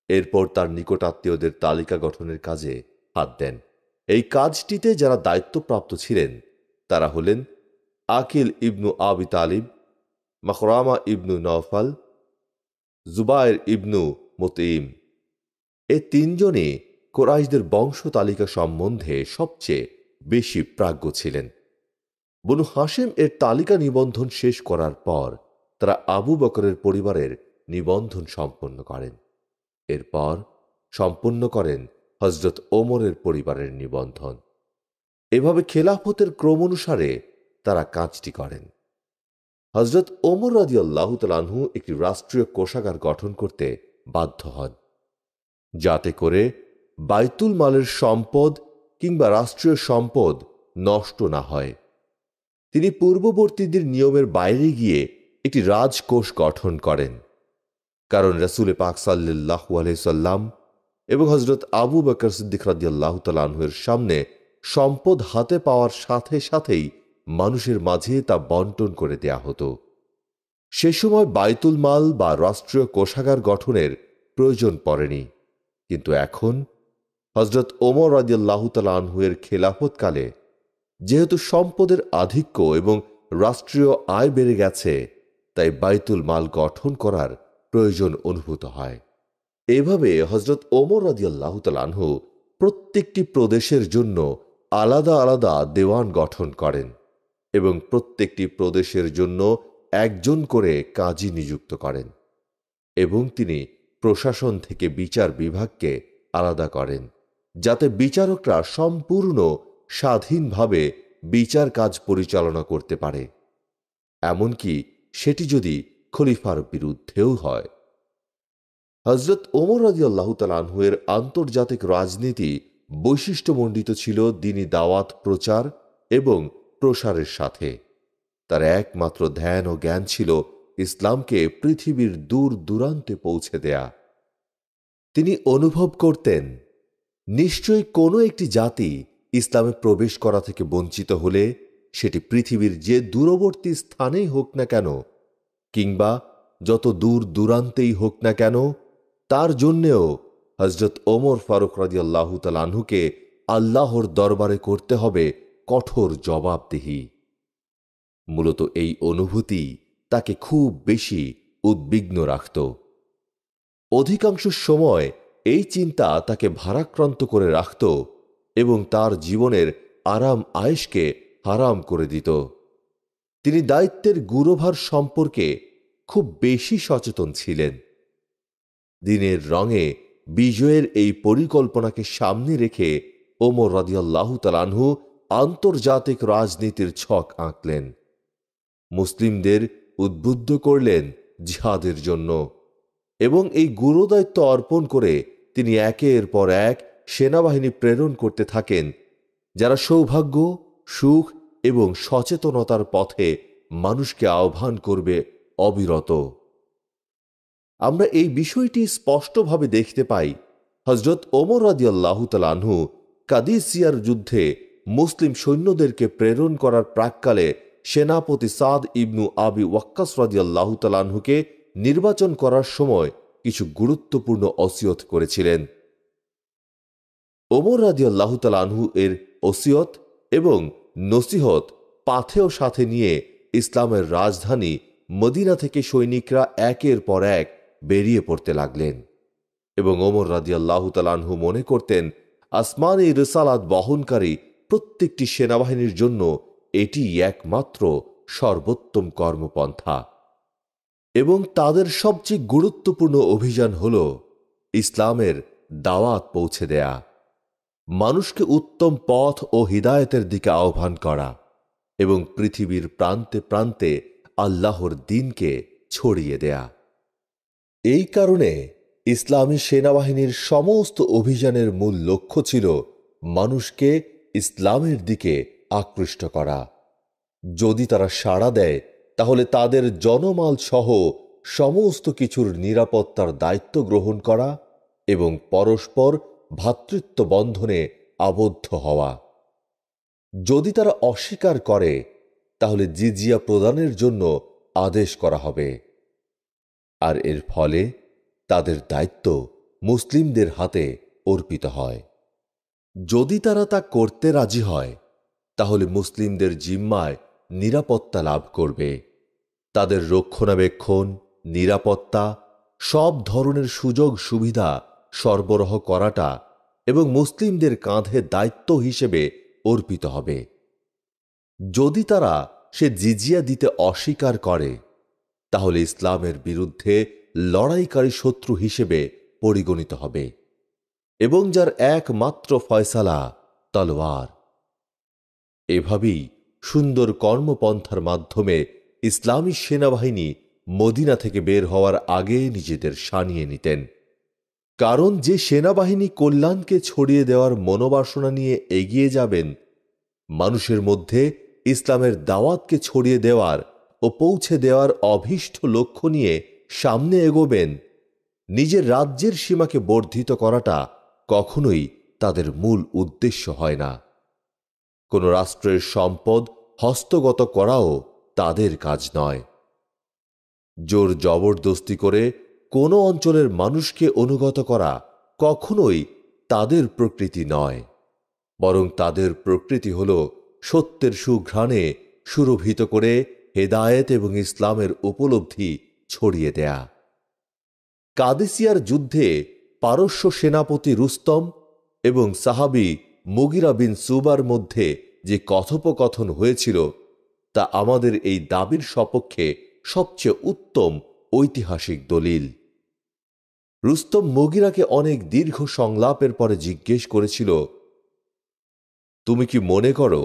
Speaker 1: এরপর তার নিকটাত্মীয়দের তালিকা গঠনের কাজে হাত দেন। এই কাজটিতে যারা দায়িত্বপ্রাপ্ত ছিলেন তারা হলেন আকিল ইবনু আবি তালিব, মাখরামা ইবনু নওফাল, জুবায়ের ইবনু মুতঈম। এ তিনজনই কুরাইশদের বংশ তালিকা সম্বন্ধে সবচেয়ে বেশি প্রাজ্ঞ ছিলেন। বনু হাশিম এর তালিকা নিবন্ধন শেষ করার পর তারা আবু বকরের পরিবারের নিবন্ধন সম্পন্ন করেন। এরপর সম্পন্ন করেন হযরত ওমরের পরিবারের নিবন্ধন। এভাবে খেলাফতের ক্রম অনুসারে তারা কাজটি করেন। হযরত ওমর রাদিয়াল্লাহু তাআলা আনহু একটি রাষ্ট্রীয় কোষাগার গঠন করতে বাধ্য হন, যাতে করে বাইতুল মালের সম্পদ কিংবা রাষ্ট্রীয় সম্পদ নষ্ট না হয়। তিনি পূর্ববর্তীদের নিয়মের বাইরে গিয়ে একটি রাজকোষ গঠন করেন, কারণ রাসূল পাক সাল্লাল্লাহু আলাইহি সাল্লাম এবং হযরত আবু বকর সিদ্দিক রাদিয়াল্লাহু তাআলা আনহুর সামনে সম্পদ হাতে পাওয়ার সাথে সাথেই মানুষের মাঝে তা বন্টন করে দেয়া হতো। সে সময় বাইতুল মাল বা রাষ্ট্রীয় কোষাগার গঠনের প্রয়োজন পড়েনি, কিন্তু এখন হযরত ওমর রাদিয়াল্লাহু তাআলা আনহু এর খেলাফতকালে যেহেতু সম্পদের আধিক্য এবং রাষ্ট্রীয় আয় বেড়ে গেছে, তাই বাইতুল মাল গঠন করার প্রয়োজন অনুভূত হয়। এভাবে হযরত ওমর রাদিয়াল্লাহু তাআলা আনহু প্রত্যেকটি প্রদেশের জন্য আলাদা আলাদা দেওয়ান গঠন করেন এবং প্রত্যেকটি প্রদেশের জন্য একজন করে কাজী নিযুক্ত করেন, এবং তিনি প্রশাসন থেকে বিচার বিভাগকে আলাদা করেন, যাতে বিচারকরা সম্পূর্ণ স্বাধীনভাবে বিচার কাজ পরিচালনা করতে পারে, এমনকি সেটি যদি খলিফার বিরুদ্ধেও হয়। হযরত ওমর রাদিয়াল্লাহু তাআলা আনহু এর আন্তর্জাতিক রাজনীতি বৈশিষ্ট্যমণ্ডিত ছিল দ্বীনি দাওয়াত প্রচার এবং প্রসারের সাথে। তার একমাত্র ধ্যান ও জ্ঞান ছিল ইসলামকে পৃথিবীর দূর দূরান্তে পৌঁছে দেয়া। তিনি অনুভব করতেন, নিশ্চয়ই কোনো একটি জাতি ইসলামে প্রবেশ করা থেকে বঞ্চিত হলে সেটি পৃথিবীর যে দূরবর্তী স্থানেই হোক না কেন কিংবা যত দূর দূরান্তেই হোক না কেন, তার জন্যেও হযরত ওমর ফারুক রাদিয়াল্লাহু তাআলা আনহুকে আল্লাহর দরবারে করতে হবে কঠোর জবাবদিহি। মূলত এই অনুভূতি তাকে খুব বেশি উদ্বিগ্ন রাখত। অধিকাংশ সময় এই চিন্তা তাকে ভারাক্রান্ত করে রাখত এবং তার জীবনের আরাম আয়েশকে হারাম করে দিত। তিনি দায়িত্বের গুরুভার সম্পর্কে খুব বেশি সচেতন ছিলেন। দিনের রঙে বিজয়ের এই পরিকল্পনাকে সামনে রেখে ওমর রাদিয়াল্লাহু তাআলা আনহু আন্তর্জাতিক রাজনীতির ছক আঁকলেন। মুসলিমদের উদ্বুদ্ধ করলেন জিহাদের জন্য, এবং এই গুরুদায়িত্ব অর্পণ করে তিনি একের পর এক সেনাবাহিনী প্রেরণ করতে থাকেন, যারা সৌভাগ্য, সুখ এবং সচেতনতার পথে মানুষকে আহ্বান করবে অবিরত। আমরা এই বিষয়টি স্পষ্টভাবে দেখতে পাই হযরত ওমর রাদিয়াল্লাহু তাআলা আনহু কাদিসিয়ার যুদ্ধে মুসলিম সৈন্যদেরকে প্রেরণ করার প্রাক্কালে সেনাপতি সাদ ইবনু আবি ওয়াক্কাস রাদিয়াল্লাহু তাআলা আনহুকে নির্বাচন করার সময় কিছু গুরুত্বপূর্ণ ওসিয়ত করেছিলেন। ওমর রাদিয়াল্লাহু তাআলা আনহু এর ওসিয়ত এবং নসিহত পাথেয় সাথে নিয়ে ইসলামের রাজধানী মদিনা থেকে সৈনিকরা একের পর এক বেরিয়ে পড়তে লাগলেন এবং ওমর রাদিয়াল্লাহু তাআলা আনহু মনে করতেন আসমানী রিসালাত বহনকারী প্রত্যেকটি সেনাবাহিনীর জন্য এটি একমাত্র সর্বোত্তম কর্মপন্থা এবং তাদের সবচেয়ে গুরুত্বপূর্ণ অভিযান হল ইসলামের দাওয়াত পৌঁছে দেয়া, মানুষকে উত্তম পথ ও হিদায়েতের দিকে আহ্বান করা এবং পৃথিবীর প্রান্তে প্রান্তে আল্লাহর দ্বীনকে ছড়িয়ে দেয়া। এই কারণে ইসলামী সেনাবাহিনীর সমস্ত অভিযানের মূল লক্ষ্য ছিল মানুষকে ইসলামের দিকে আকৃষ্ট করা। যদি তারা সাড়া দেয় তাহলে তাদের জনমাল সহ সমস্ত কিছুর নিরাপত্তার দায়িত্ব গ্রহণ করা এবং পরস্পর ভ্রাতৃত্ব বন্ধনে আবদ্ধ হওয়া। যদি তারা অস্বীকার করে তাহলে জিজিয়া প্রদানের জন্য আদেশ করা হবে, আর এর ফলে তাদের দায়িত্ব মুসলিমদের হাতে অর্পিত হয়। যদি তারা তা করতে রাজি হয় তাহলে মুসলিমদের জিম্মায় নিরাপত্তা লাভ করবে। তাদের রক্ষণাবেক্ষণ, নিরাপত্তা, সব ধরনের সুযোগ সুবিধা সরবরাহ করাটা এবং মুসলিমদের কাঁধে দায়িত্ব হিসেবে অর্পিত হবে। যদি তারা সে জিজিয়া দিতে অস্বীকার করে তাহলে ইসলামের বিরুদ্ধে লড়াইকারী শত্রু হিসেবে পরিগণিত হবে এবং যার একমাত্র ফয়সালা তলোয়ার। এভাবেই সুন্দর কর্মপন্থার মাধ্যমে ইসলামী সেনাবাহিনী মদিনা থেকে বের হওয়ার আগে নিজেদের সানিয়ে নিতেন। কারণ যে সেনাবাহিনী কল্যাণকে ছড়িয়ে দেওয়ার মনোবাসনা নিয়ে এগিয়ে যাবেন, মানুষের মধ্যে ইসলামের দাওয়াতকে ছড়িয়ে দেওয়ার ও পৌঁছে দেওয়ার অভীষ্ট লক্ষ্য নিয়ে সামনে এগোবেন, নিজের রাজ্যের সীমাকে বর্ধিত করাটা কখনোই তাদের মূল উদ্দেশ্য হয় না। কোন রাষ্ট্রের সম্পদ হস্তগত করাও তাদের কাজ নয়। জোর জবরদস্তি করে কোনো অঞ্চলের মানুষকে অনুগত করা কখনোই তাদের প্রকৃতি নয়, বরং তাদের প্রকৃতি হল সত্যের সুঘ্রাণে সুরভিত করে হেদায়েত এবং ইসলামের উপলব্ধি ছড়িয়ে দেয়া। কাদেসিয়ার যুদ্ধে পারস্য সেনাপতি রুস্তম এবং সাহাবী মুগিরা বিন সুবার মধ্যে যে কথোপকথন হয়েছিল তা আমাদের এই দাবির সপক্ষে সবচেয়ে উত্তম ঐতিহাসিক দলিল। রুস্তম মুগিরাকে অনেক দীর্ঘ সংলাপের পরে জিজ্ঞেস করেছিল, তুমি কি মনে করো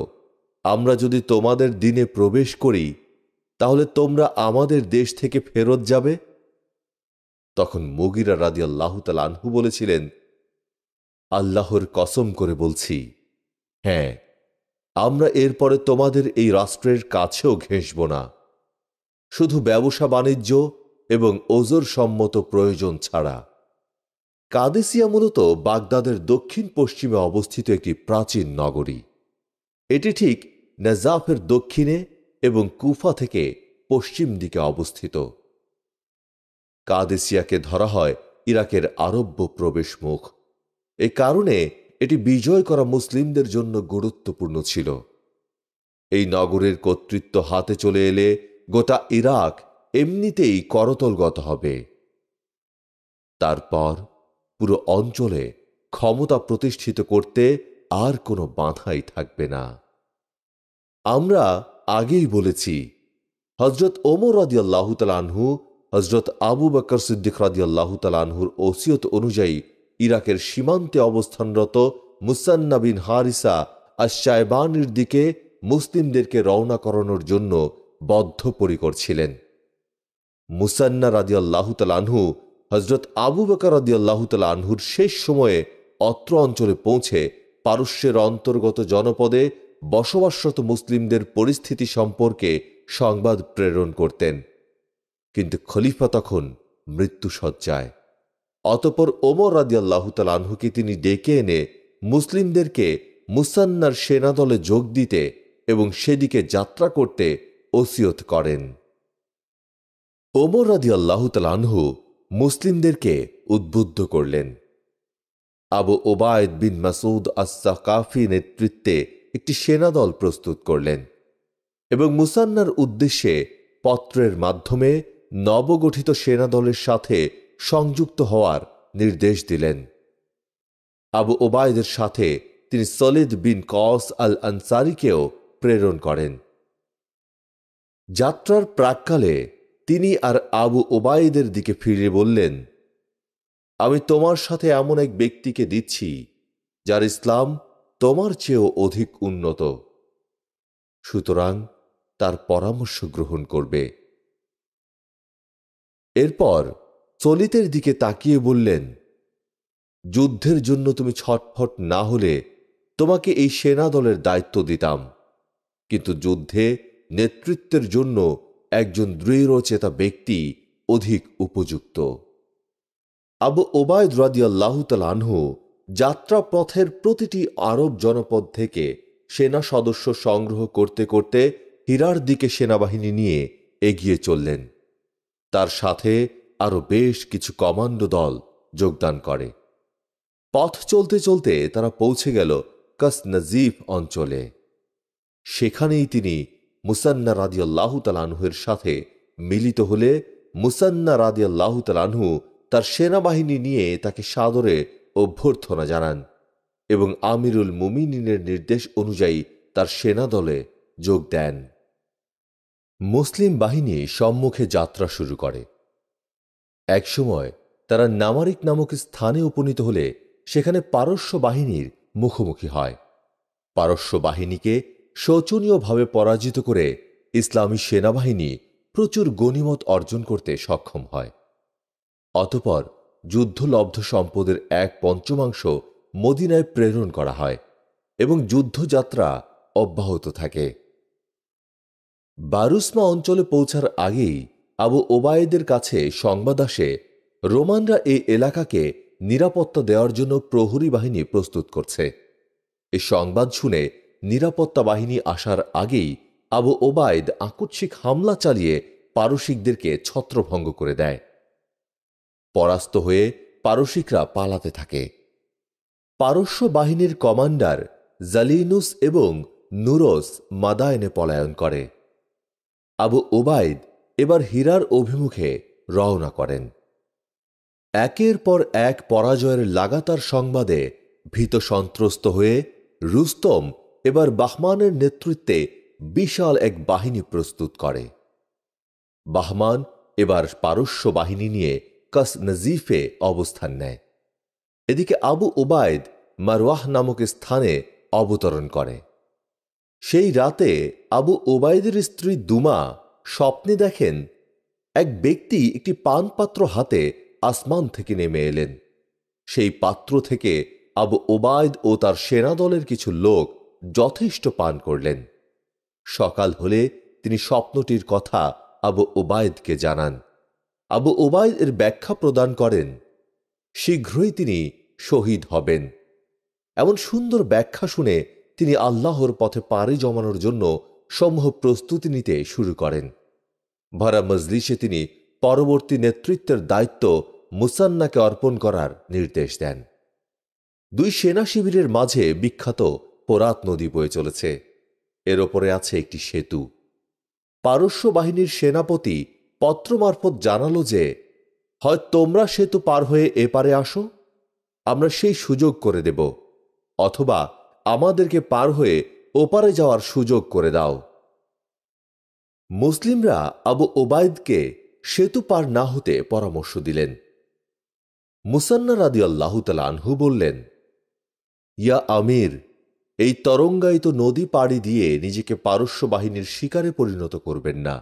Speaker 1: আমরা যদি তোমাদের দিনে প্রবেশ করি তাহলে তোমরা আমাদের দেশ থেকে ফেরত যাবে? তখন মুগিরা রাদিয়াল্লাহু তাআলা আনহু বলেছিলেন, আল্লাহর কসম করে বলছি, হ্যাঁ, আমরা এরপরে তোমাদের এই রাষ্ট্রের কাছেও ঘেঁষব না, শুধু ব্যবসা বাণিজ্য এবং ওজর সম্মত প্রয়োজন ছাড়া। কাদেসিয়া মূলত বাগদাদের দক্ষিণ পশ্চিমে অবস্থিত একটি প্রাচীন নগরী। এটি ঠিক নাজাফের দক্ষিণে এবং কুফা থেকে পশ্চিম দিকে অবস্থিত। কাদেসিয়াকে ধরা হয় ইরাকের আরব্য প্রবেশ মুখ। এ কারণে এটি বিজয় করা মুসলিমদের জন্য গুরুত্বপূর্ণ ছিল। এই নগরের কর্তৃত্ব হাতে চলে এলে গোটা ইরাক এমনিতেই করতলগত হবে। তারপর পুরো অঞ্চলে ক্ষমতা প্রতিষ্ঠিত করতে আর কোনো বাধাই থাকবে না। আমরা আগেই বলেছি, হযরত ওমর রাদিয়াল্লাহু তাআলা আনহু হযরত আবু বকর সিদ্দিক রাদিয়াল্লাহু তাআলা আনহুর ওসিয়ত অনুযায়ী ইরাকের সীমান্তে অবস্থানরত মুসান্না বিন হারিসা আশ-শায়বানির দিকে মুসলিমদেরকে রওনা করানোর জন্য বদ্ধপরিকর ছিলেন। মুসান্না রাদিয়াল্লাহু তাআলা আনহু হযরত আবু বকর রাদিয়াল্লাহু তাআলা আনহুর শেষ সময়ে অত্র অঞ্চলে পৌঁছে পারস্যের অন্তর্গত জনপদে বসবাসরত মুসলিমদের পরিস্থিতি সম্পর্কে সংবাদ প্রেরণ করতেন। কিন্তু খলিফা তখন মৃত্যুশয্যায়। অতঃপর ওমর রাদিয়াল্লাহু তাআলা আনহুকে তিনি ডেকে এনে মুসলিমদেরকে মুসান্নার সেনাদলে যোগ দিতে এবং সেদিকে যাত্রা করতে ওসিয়ত করেন। ওমর রাদিয়াল্লাহু তাআলা আনহু মুসলিমদেরকে উদ্বুদ্ধ করলেন। আবু ওবায়দ বিন মাসউদ আস-সাকাফি নেতৃত্বে একটি সেনাদল প্রস্তুত করলেন এবং মুসান্নার উদ্দেশ্যে পত্রের মাধ্যমে নবগঠিত সেনাদলের সাথে সংযুক্ত হওয়ার নির্দেশ দিলেন। আবু ওবায়দের সাথে তিনি সলিদ বিন কস আল আনসারিকেও প্রেরণ করেন। যাত্রার প্রাক্কালে তিনি আর আবু ওবায়দের দিকে ফিরে বললেন, আমি তোমার সাথে এমন এক ব্যক্তিকে দিচ্ছি যার ইসলাম তোমার চেয়েও অধিক উন্নত, সুতরাং তার পরামর্শ গ্রহণ করবে। এরপর সলিতের দিকে তাকিয়ে বললেন, যুদ্ধের জন্য তুমি ছটফট না হলে তোমাকে এই সেনাদলের দায়িত্ব দিতাম, কিন্তু যুদ্ধে নেতৃত্বের জন্য একজন দৃঢ়চেতা ব্যক্তি অধিক উপযুক্ত। আবু ওবায়দ রাদিয়াল্লাহু তাআলা আনহু যাত্রাপথের প্রতিটি আরব জনপদ থেকে সেনা সদস্য সংগ্রহ করতে করতে হিরার দিকে সেনাবাহিনী নিয়ে এগিয়ে চললেন। তার সাথে আরও বেশ কিছু কমান্ডো দল যোগদান করে। পথ চলতে চলতে তারা পৌঁছে গেল কাসনাজিফ অঞ্চলে। সেখানেই তিনি মুসান্না রাদিয়াল্লাহু তাআলা আনহুর সাথে মিলিত হলে মুসান্না রাদিয়াল্লাহু তাআলা আনহু তার সেনাবাহিনী নিয়ে তাকে সাদরে অভ্যর্থনা জানান এবং আমিরুল মুমিনিনের নির্দেশ অনুযায়ী তার সেনাদলে যোগ দেন। মুসলিম বাহিনী সম্মুখে যাত্রা শুরু করে। একসময় তারা নামারিক নামক স্থানে উপনীত হলে সেখানে পারস্য বাহিনীর মুখোমুখি হয়। পারস্য বাহিনীকে শোচনীয়ভাবে পরাজিত করে ইসলামী সেনাবাহিনী প্রচুর গনিমত অর্জন করতে সক্ষম হয়। অতঃপর যুদ্ধলব্ধ সম্পদের 1/5 মদিনায় প্রেরণ করা হয় এবং যুদ্ধযাত্রা অব্যাহত থাকে। বারুসমা অঞ্চলে পৌঁছার আগেই আবু ওবায়েদের কাছে সংবাদ আসে রোমানরা এই এলাকাকে নিরাপত্তা দেওয়ার জন্য প্রহরী বাহিনী প্রস্তুত করছে। এ সংবাদ শুনে নিরাপত্তা বাহিনী আসার আগেই আবু ওবায়দ আকস্মিক হামলা চালিয়ে পারসিকদেরকে ছত্রভঙ্গ করে দেয়। পরাস্ত হয়ে পারসিকরা পালাতে থাকে। পারস্য বাহিনীর কমান্ডার জালিনুস এবং নুরস মাদায়েনে পলায়ন করে। আবু ওবায়দ এবার হীরার অভিমুখে রওনা করেন। একের পর এক পরাজয়ের লাগাতার সংবাদে ভীত সন্ত্রস্ত হয়ে রুস্তম এবার বাহমানের নেতৃত্বে বিশাল এক বাহিনী প্রস্তুত করে। বাহমান এবার পারস্য বাহিনী নিয়ে কাসনাজিফে অবস্থান নেয়। এদিকে আবু ওবায়দ মারওয়াহ নামক স্থানে অবতরণ করে। সেই রাতে আবু ওবায়দের স্ত্রী দুমা স্বপ্নে দেখেন এক ব্যক্তি একটি পানপাত্র হাতে আসমান থেকে নেমে এলেন। সেই পাত্র থেকে আবু ওবায়দ ও তার সেনাদলের কিছু লোক যথেষ্ট পান করলেন। সকাল হলে তিনি স্বপ্নটির কথা আবু ওবায়দকে জানান। আবু ওবায়দ এর ব্যাখ্যা প্রদান করেন, শীঘ্রই তিনি শহীদ হবেন। এমন সুন্দর ব্যাখ্যা শুনে তিনি আল্লাহর পথে পাড়ি জমানোর জন্য সমূহ প্রস্তুতি নিতে শুরু করেন। ভরা মজলিসে তিনি পরবর্তী নেতৃত্বের দায়িত্ব মুসান্নাকে অর্পণ করার নির্দেশ দেন। দুই সেনা শিবিরের মাঝে বিখ্যাত ফোরাত নদী বয়ে চলেছে। এর ওপরে আছে একটি সেতু। পারস্য বাহিনীর সেনাপতি পত্র মারফত জানালো যে, হয় তোমরা সেতু পার হয়ে এপারে আসো, আমরা সেই সুযোগ করে দেব, অথবা আমাদেরকে পার হয়ে ওপারে যাওয়ার সুযোগ করে দাও। মুসলিমরা আবু ওবায়দকে সেতু পার না হতে পরামর্শ দিলেন। মুসান্না রাদিয়াল্লাহু তাআলা আনহু বললেন, ইয়া আমির, এই তরঙ্গায়িত নদী পাড়ি দিয়ে নিজেকে পারস্য বাহিনীর শিকারে পরিণত করবেন না।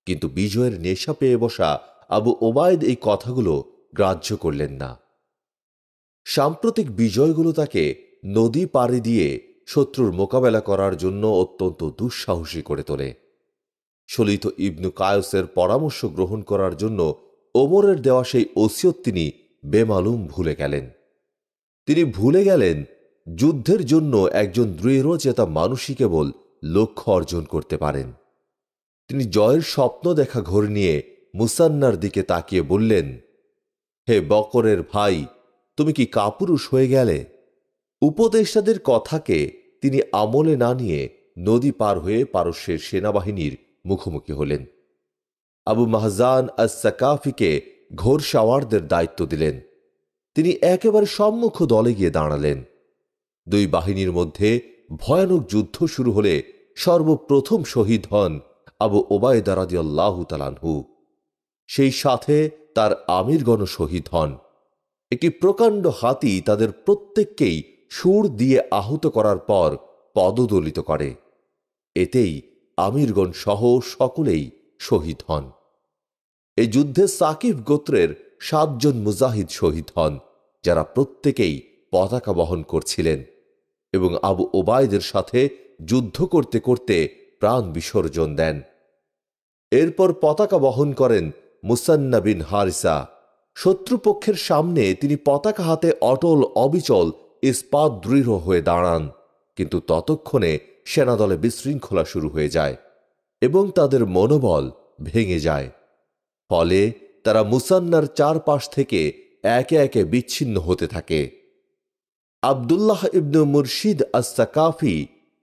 Speaker 1: কিন্তু বিজয়ের নেশা পেয়ে বসা আবু ওবায়দ এই কথাগুলো গ্রাহ্য করলেন না। সাম্প্রতিক বিজয়গুলো তাকে নদী পাড়ি দিয়ে শত্রুর মোকাবেলা করার জন্য অত্যন্ত দুঃসাহসী করে তোলে। সলিত ইবনু কায়সের পরামর্শ গ্রহণ করার জন্য ওমরের দেওয়া সেই ওসিয়ত তিনি বেমালুম ভুলে গেলেন। তিনি ভুলে গেলেন যুদ্ধের জন্য একজন দৃঢ়চেতা মানুষই কেবল লক্ষ্য অর্জন করতে পারেন। তিনি জয়ের স্বপ্ন দেখা ঘোর নিয়ে মুসান্নার দিকে তাকিয়ে বললেন, হে বকরের ভাই, তুমি কি কাপুরুষ হয়ে গেলে? উপদেষ্টাদের কথাকে তিনি আমলে না নিয়ে নদী পার হয়ে পারস্যের সেনাবাহিনীর মুখোমুখি হলেন। আবু মাহজান আস-সাকাফিকে ঘোড়সাওয়ারদের দায়িত্ব দিলেন। তিনি একেবারে সম্মুখ দলে গিয়ে দাঁড়ালেন। দুই বাহিনীর মধ্যে ভয়ানক যুদ্ধ শুরু হলে সর্বপ্রথম শহীদ হন আবু ওবায়দা রাদিয়াল্লাহু তাআলা আনহু। সেই সাথে তার আমিরগণ শহীদ হন। একটি প্রকাণ্ড হাতি তাদের প্রত্যেককেই সুর দিয়ে আহত করার পর পদদলিত করে। এতেই আমিরগণ সহ সকলেই শহীদ হন। এই যুদ্ধে সাকিফ গোত্রের 7 জন মুজাহিদ শহীদ হন, যারা প্রত্যেকেই পতাকা বহন করছিলেন এবং আবু ওবায়দের সাথে যুদ্ধ করতে করতে প্রাণ বিসর্জন দেন। এরপর পতাকা বহন করেন মুসান্না বিন হারিসা। শত্রুপক্ষের সামনে তিনি পতাকা হাতে অটল অবিচল ইস্পাত দৃঢ় হয়ে দাঁড়ান, কিন্তু ততক্ষণে সেনাদলে বিশৃঙ্খলা শুরু হয়ে যায় এবং তাদের মনোবল ভেঙে যায়। ফলে তারা মুসান্নার চারপাশ থেকে একে একে বিচ্ছিন্ন হতে থাকে। আবদুল্লাহ ইবনে মুরশিদ আস-সাকাফি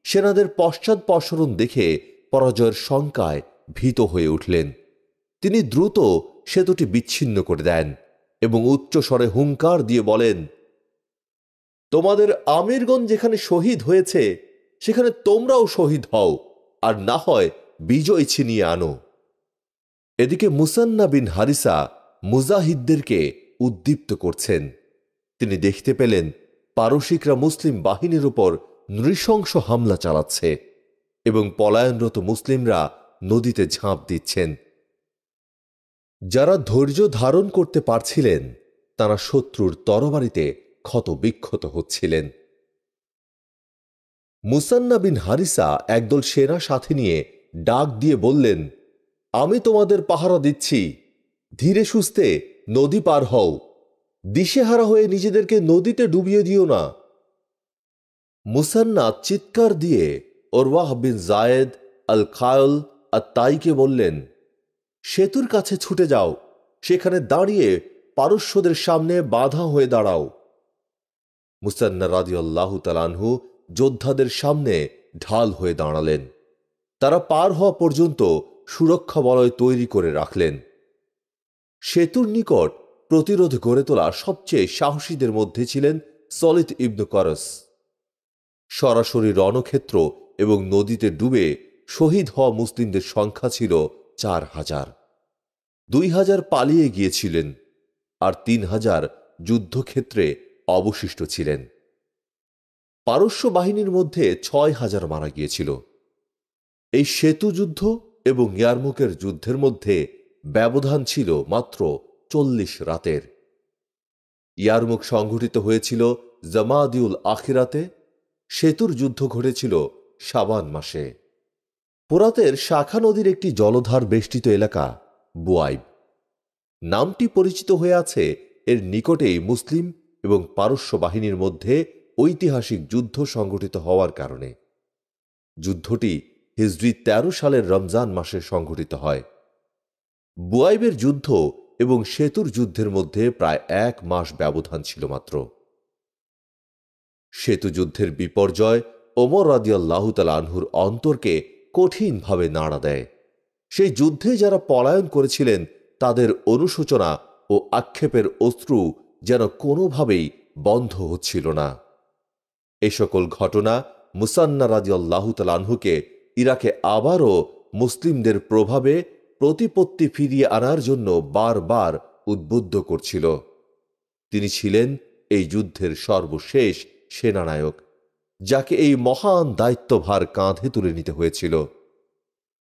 Speaker 1: সেনাদের পশ্চাদপসরণ দেখে পরাজয়ের শঙ্কায় ভীত হয়ে উঠলেন। তিনি দ্রুত সেতুটি বিচ্ছিন্ন করে দেন এবং উচ্চস্বরে হুঙ্কার দিয়ে বলেন, তোমাদের আমিরগণ যেখানে শহীদ হয়েছে সেখানে তোমরাও শহীদ হও, আর না হয় বিজয় ছিনিয়ে আনো। এদিকে মুসান্না বিন হারিসা মুজাহিদদেরকে উদ্দীপ্ত করছেন। তিনি দেখতে পেলেন পারসিকরা মুসলিম বাহিনীর উপর নৃশংস হামলা চালাচ্ছে এবং পলায়নরত মুসলিমরা নদীতে ঝাঁপ দিচ্ছেন। যারা ধৈর্য ধারণ করতে পারছিলেন তারা শত্রুর তরবারিতে ক্ষতবিক্ষত হচ্ছিলেন। মুসান্না বিন হারিসা একদল সেনা সাথে নিয়ে ডাক দিয়ে বললেন, আমি তোমাদের পাহারা দিচ্ছি, ধীরে সুস্থে নদী পার হও, দিশেহারা হয়ে নিজেদেরকে নদীতে ডুবিয়ে দিও না। মুসান্না চিৎকার দিয়ে ওরওয়াহ বিন জায়েদ আল খায়ল আত-তাইকে বললেন, সেতুর কাছে ছুটে যাও, সেখানে দাঁড়িয়ে পারস্যদের সামনে বাধা হয়ে দাঁড়াও। মুসান্না রাদিয়াল্লাহু তাআলা আনহু যোদ্ধাদের সামনে ঢাল হয়ে দাঁড়ালেন। তারা পার হওয়া পর্যন্ত সুরক্ষা বলয় তৈরি করে রাখলেন। সেতুর নিকট প্রতিরোধ গড়ে তোলা সবচেয়ে সাহসীদের মধ্যে ছিলেন সলিত ইবনু করস। সরাসরি রণক্ষেত্র এবং নদীতে ডুবে শহীদ হওয়া মুসলিমদের সংখ্যা ছিল 4000। 2000 পালিয়ে গিয়েছিলেন আর 3000 যুদ্ধক্ষেত্রে অবশিষ্ট ছিলেন। পারস্য বাহিনীর মধ্যে 6000 মারা গিয়েছিল। এই সেতু যুদ্ধ এবং ইয়ারমুকের যুদ্ধের মধ্যে ব্যবধান ছিল মাত্র 40 রাতের। ইয়ারমুক সংঘটিত হয়েছিল জামাদিউল আখিরাতে, সেতুর যুদ্ধ ঘটেছিল শাবান মাসে। পোরাতের শাখা নদীর একটি জলধার বেষ্টিত এলাকা বুয়াইব। নামটি পরিচিত হয়ে আছে এর নিকটেই মুসলিম এবং পারস্য বাহিনীর মধ্যে ঐতিহাসিক যুদ্ধ সংঘটিত হওয়ার কারণে। যুদ্ধটি হিজরি 13 সালের রমজান মাসে সংঘটিত হয়। বুয়াইবের যুদ্ধ এবং সেতুর যুদ্ধের মধ্যে প্রায় 1 মাস ব্যবধান ছিল মাত্র। সেতু যুদ্ধের বিপর্যয় ওমর রাদিয়াল্লাহু তাআলা আনহুর অন্তরকে কঠিনভাবে নাড়া দেয়। সেই যুদ্ধে যারা পলায়ন করেছিলেন তাদের অনুশোচনা ও আক্ষেপের অশ্রু যেন কোনোভাবেই বন্ধ হচ্ছিল না। এ সকল ঘটনা মুসান্না রাদিয়াল্লাহু তাআলা আনহুকে ইরাকে আবারও মুসলিমদের প্রভাবে প্রতিপত্তি ফিরিয়ে আনার জন্য বারবার উদ্বুদ্ধ করছিল। তিনি ছিলেন এই যুদ্ধের সর্বশেষ সেনানায়ক, যাকে এই মহান দায়িত্বভার কাঁধে তুলে নিতে হয়েছিল।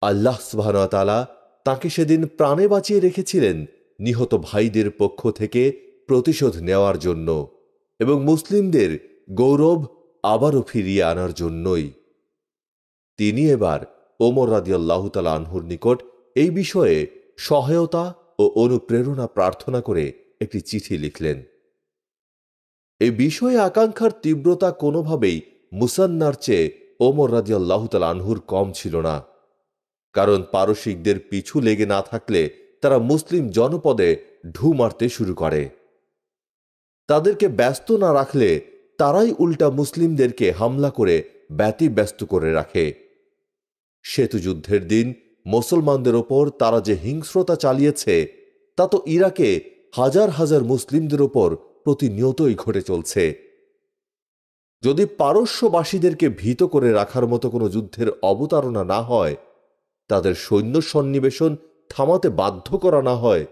Speaker 1: আল্লাহ সুবহানাহু ওয়া তাআলা তাঁকে সেদিন প্রাণে বাঁচিয়ে রেখেছিলেন নিহত ভাইদের পক্ষ থেকে প্রতিশোধ নেওয়ার জন্য এবং মুসলিমদের গৌরব আবারও ফিরিয়ে আনার জন্যই। তিনি এবার ওমর রাদিয়াল্লাহু তাআলা আনহুর নিকট এই বিষয়ে সহায়তা ও অনুপ্রেরণা প্রার্থনা করে একটি চিঠি লিখলেন। এই বিষয়ে আকাঙ্ক্ষার তীব্রতা কোনোভাবেই মুসান্নার চেয়ে ওমর রাদিয়াল্লাহু তাআলা আনহুর কম ছিল না। কারণ পারসিকদের পিছু লেগে না থাকলে তারা মুসলিম জনপদে ঢু মারতে শুরু করে। তাদেরকে ব্যস্ত না রাখলে তারাই উল্টা মুসলিমদেরকে হামলা করে ব্যতিব্যস্ত করে রাখে। সেতু যুদ্ধের দিন মুসলমানদের ওপর তারা যে হিংস্রতা চালিয়েছে তা তো ইরাকে হাজার হাজার মুসলিমদের ওপর প্রতিনিয়তই ঘটে চলছে। যদি পারস্যবাসীদেরকে ভীত করে রাখার মতো কোনো যুদ্ধের অবতারণা না হয়, তাদের সৈন্য সন্নিবেশন থামাতে বাধ্য করা না হয়,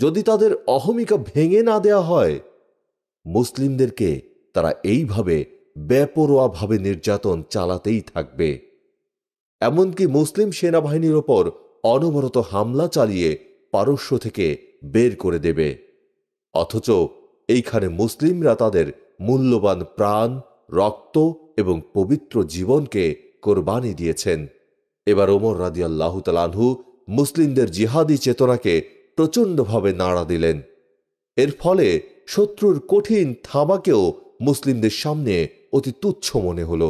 Speaker 1: যদি তাদের অহমিকা ভেঙে না দেয়া হয়, মুসলিমদেরকে তারা এইভাবে বেপরোয়াভাবে নির্যাতন চালাতেই থাকবে। এমনকি মুসলিম সেনাবাহিনীর ওপর অনবরত হামলা চালিয়ে পারস্য থেকে বের করে দেবে। অথচ এইখানে মুসলিমরা তাদের মূল্যবান প্রাণ, রক্ত এবং পবিত্র জীবনকে কোরবানি দিয়েছেন। এবার ওমর রাদিয়াল্লাহু তাআলা আনহু মুসলিমদের জিহাদি চেতনাকে প্রচণ্ডভাবে নাড়া দিলেন। এর ফলে শত্রুর কঠিন থামাকেও মুসলিমদের সামনে অতি তুচ্ছ মনে হল।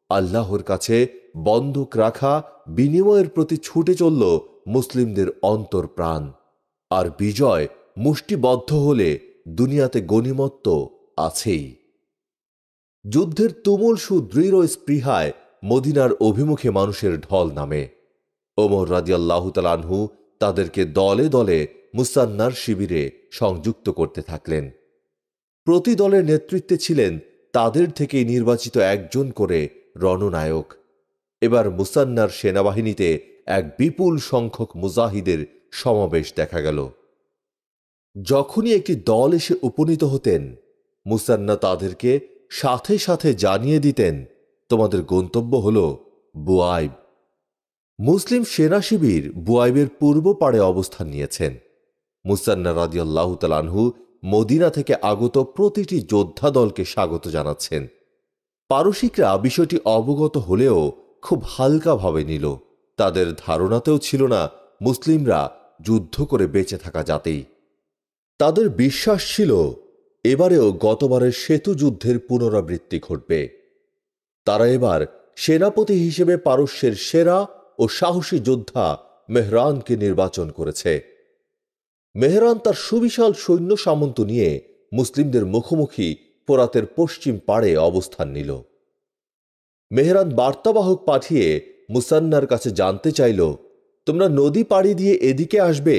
Speaker 1: আল্লাহর কাছে বন্ধক রাখা বিনিময়ের প্রতি ছুটে চলল মুসলিমদের অন্তর প্রাণ। আর বিজয় মুষ্টিবদ্ধ হলে দুনিয়াতে গনিমত আছেই। যুদ্ধের তুমুল সুদৃঢ় স্পৃহায় মদিনার অভিমুখে মানুষের ঢল নামে। ওমর রাদিয়াল্লাহু তাআলা আনহু তাদেরকে দলে দলে মুসান্নার শিবিরে সংযুক্ত করতে থাকলেন। প্রতি দলের নেতৃত্বে ছিলেন তাদের থেকে নির্বাচিত একজন করে রণনায়ক। এবার মুসান্নার সেনাবাহিনীতে এক বিপুল সংখ্যক মুজাহিদের সমাবেশ দেখা গেল। যখনই একটি দল এসে উপনীত হতেন, মুসান্না তাদেরকে সাথে সাথে জানিয়ে দিতেন, তোমাদের গন্তব্য হল বুয়াইব। মুসলিম সেনা শিবির বুয়াইবের পূর্ব পাড়ে অবস্থান নিয়েছেন। মুসান্না রাদিয়াল্লাহু তাআলা আনহু মদিনা থেকে আগত প্রতিটি যোদ্ধা দলকে স্বাগত জানাচ্ছেন। পারসিকরা বিষয়টি অবগত হলেও খুব হালকাভাবে নিল। তাদের ধারণাতেও ছিল না মুসলিমরা যুদ্ধ করে বেঁচে থাকা যাতেই। তাদের বিশ্বাস ছিল এবারেও গতবারের সেতু যুদ্ধের পুনরাবৃত্তি ঘটবে। তারা এবার সেনাপতি হিসেবে পারস্যের সেরা ও সাহসী যোদ্ধা মেহরানকে নির্বাচন করেছে। মেহরান তার সুবিশাল সৈন্য সামন্ত নিয়ে মুসলিমদের মুখোমুখি ফোরাতের পশ্চিম পাড়ে অবস্থান নিল। মেহরান বার্তাবাহক পাঠিয়ে মুসান্নার কাছে জানতে চাইল, তোমরা নদী পাড়ি দিয়ে এদিকে আসবে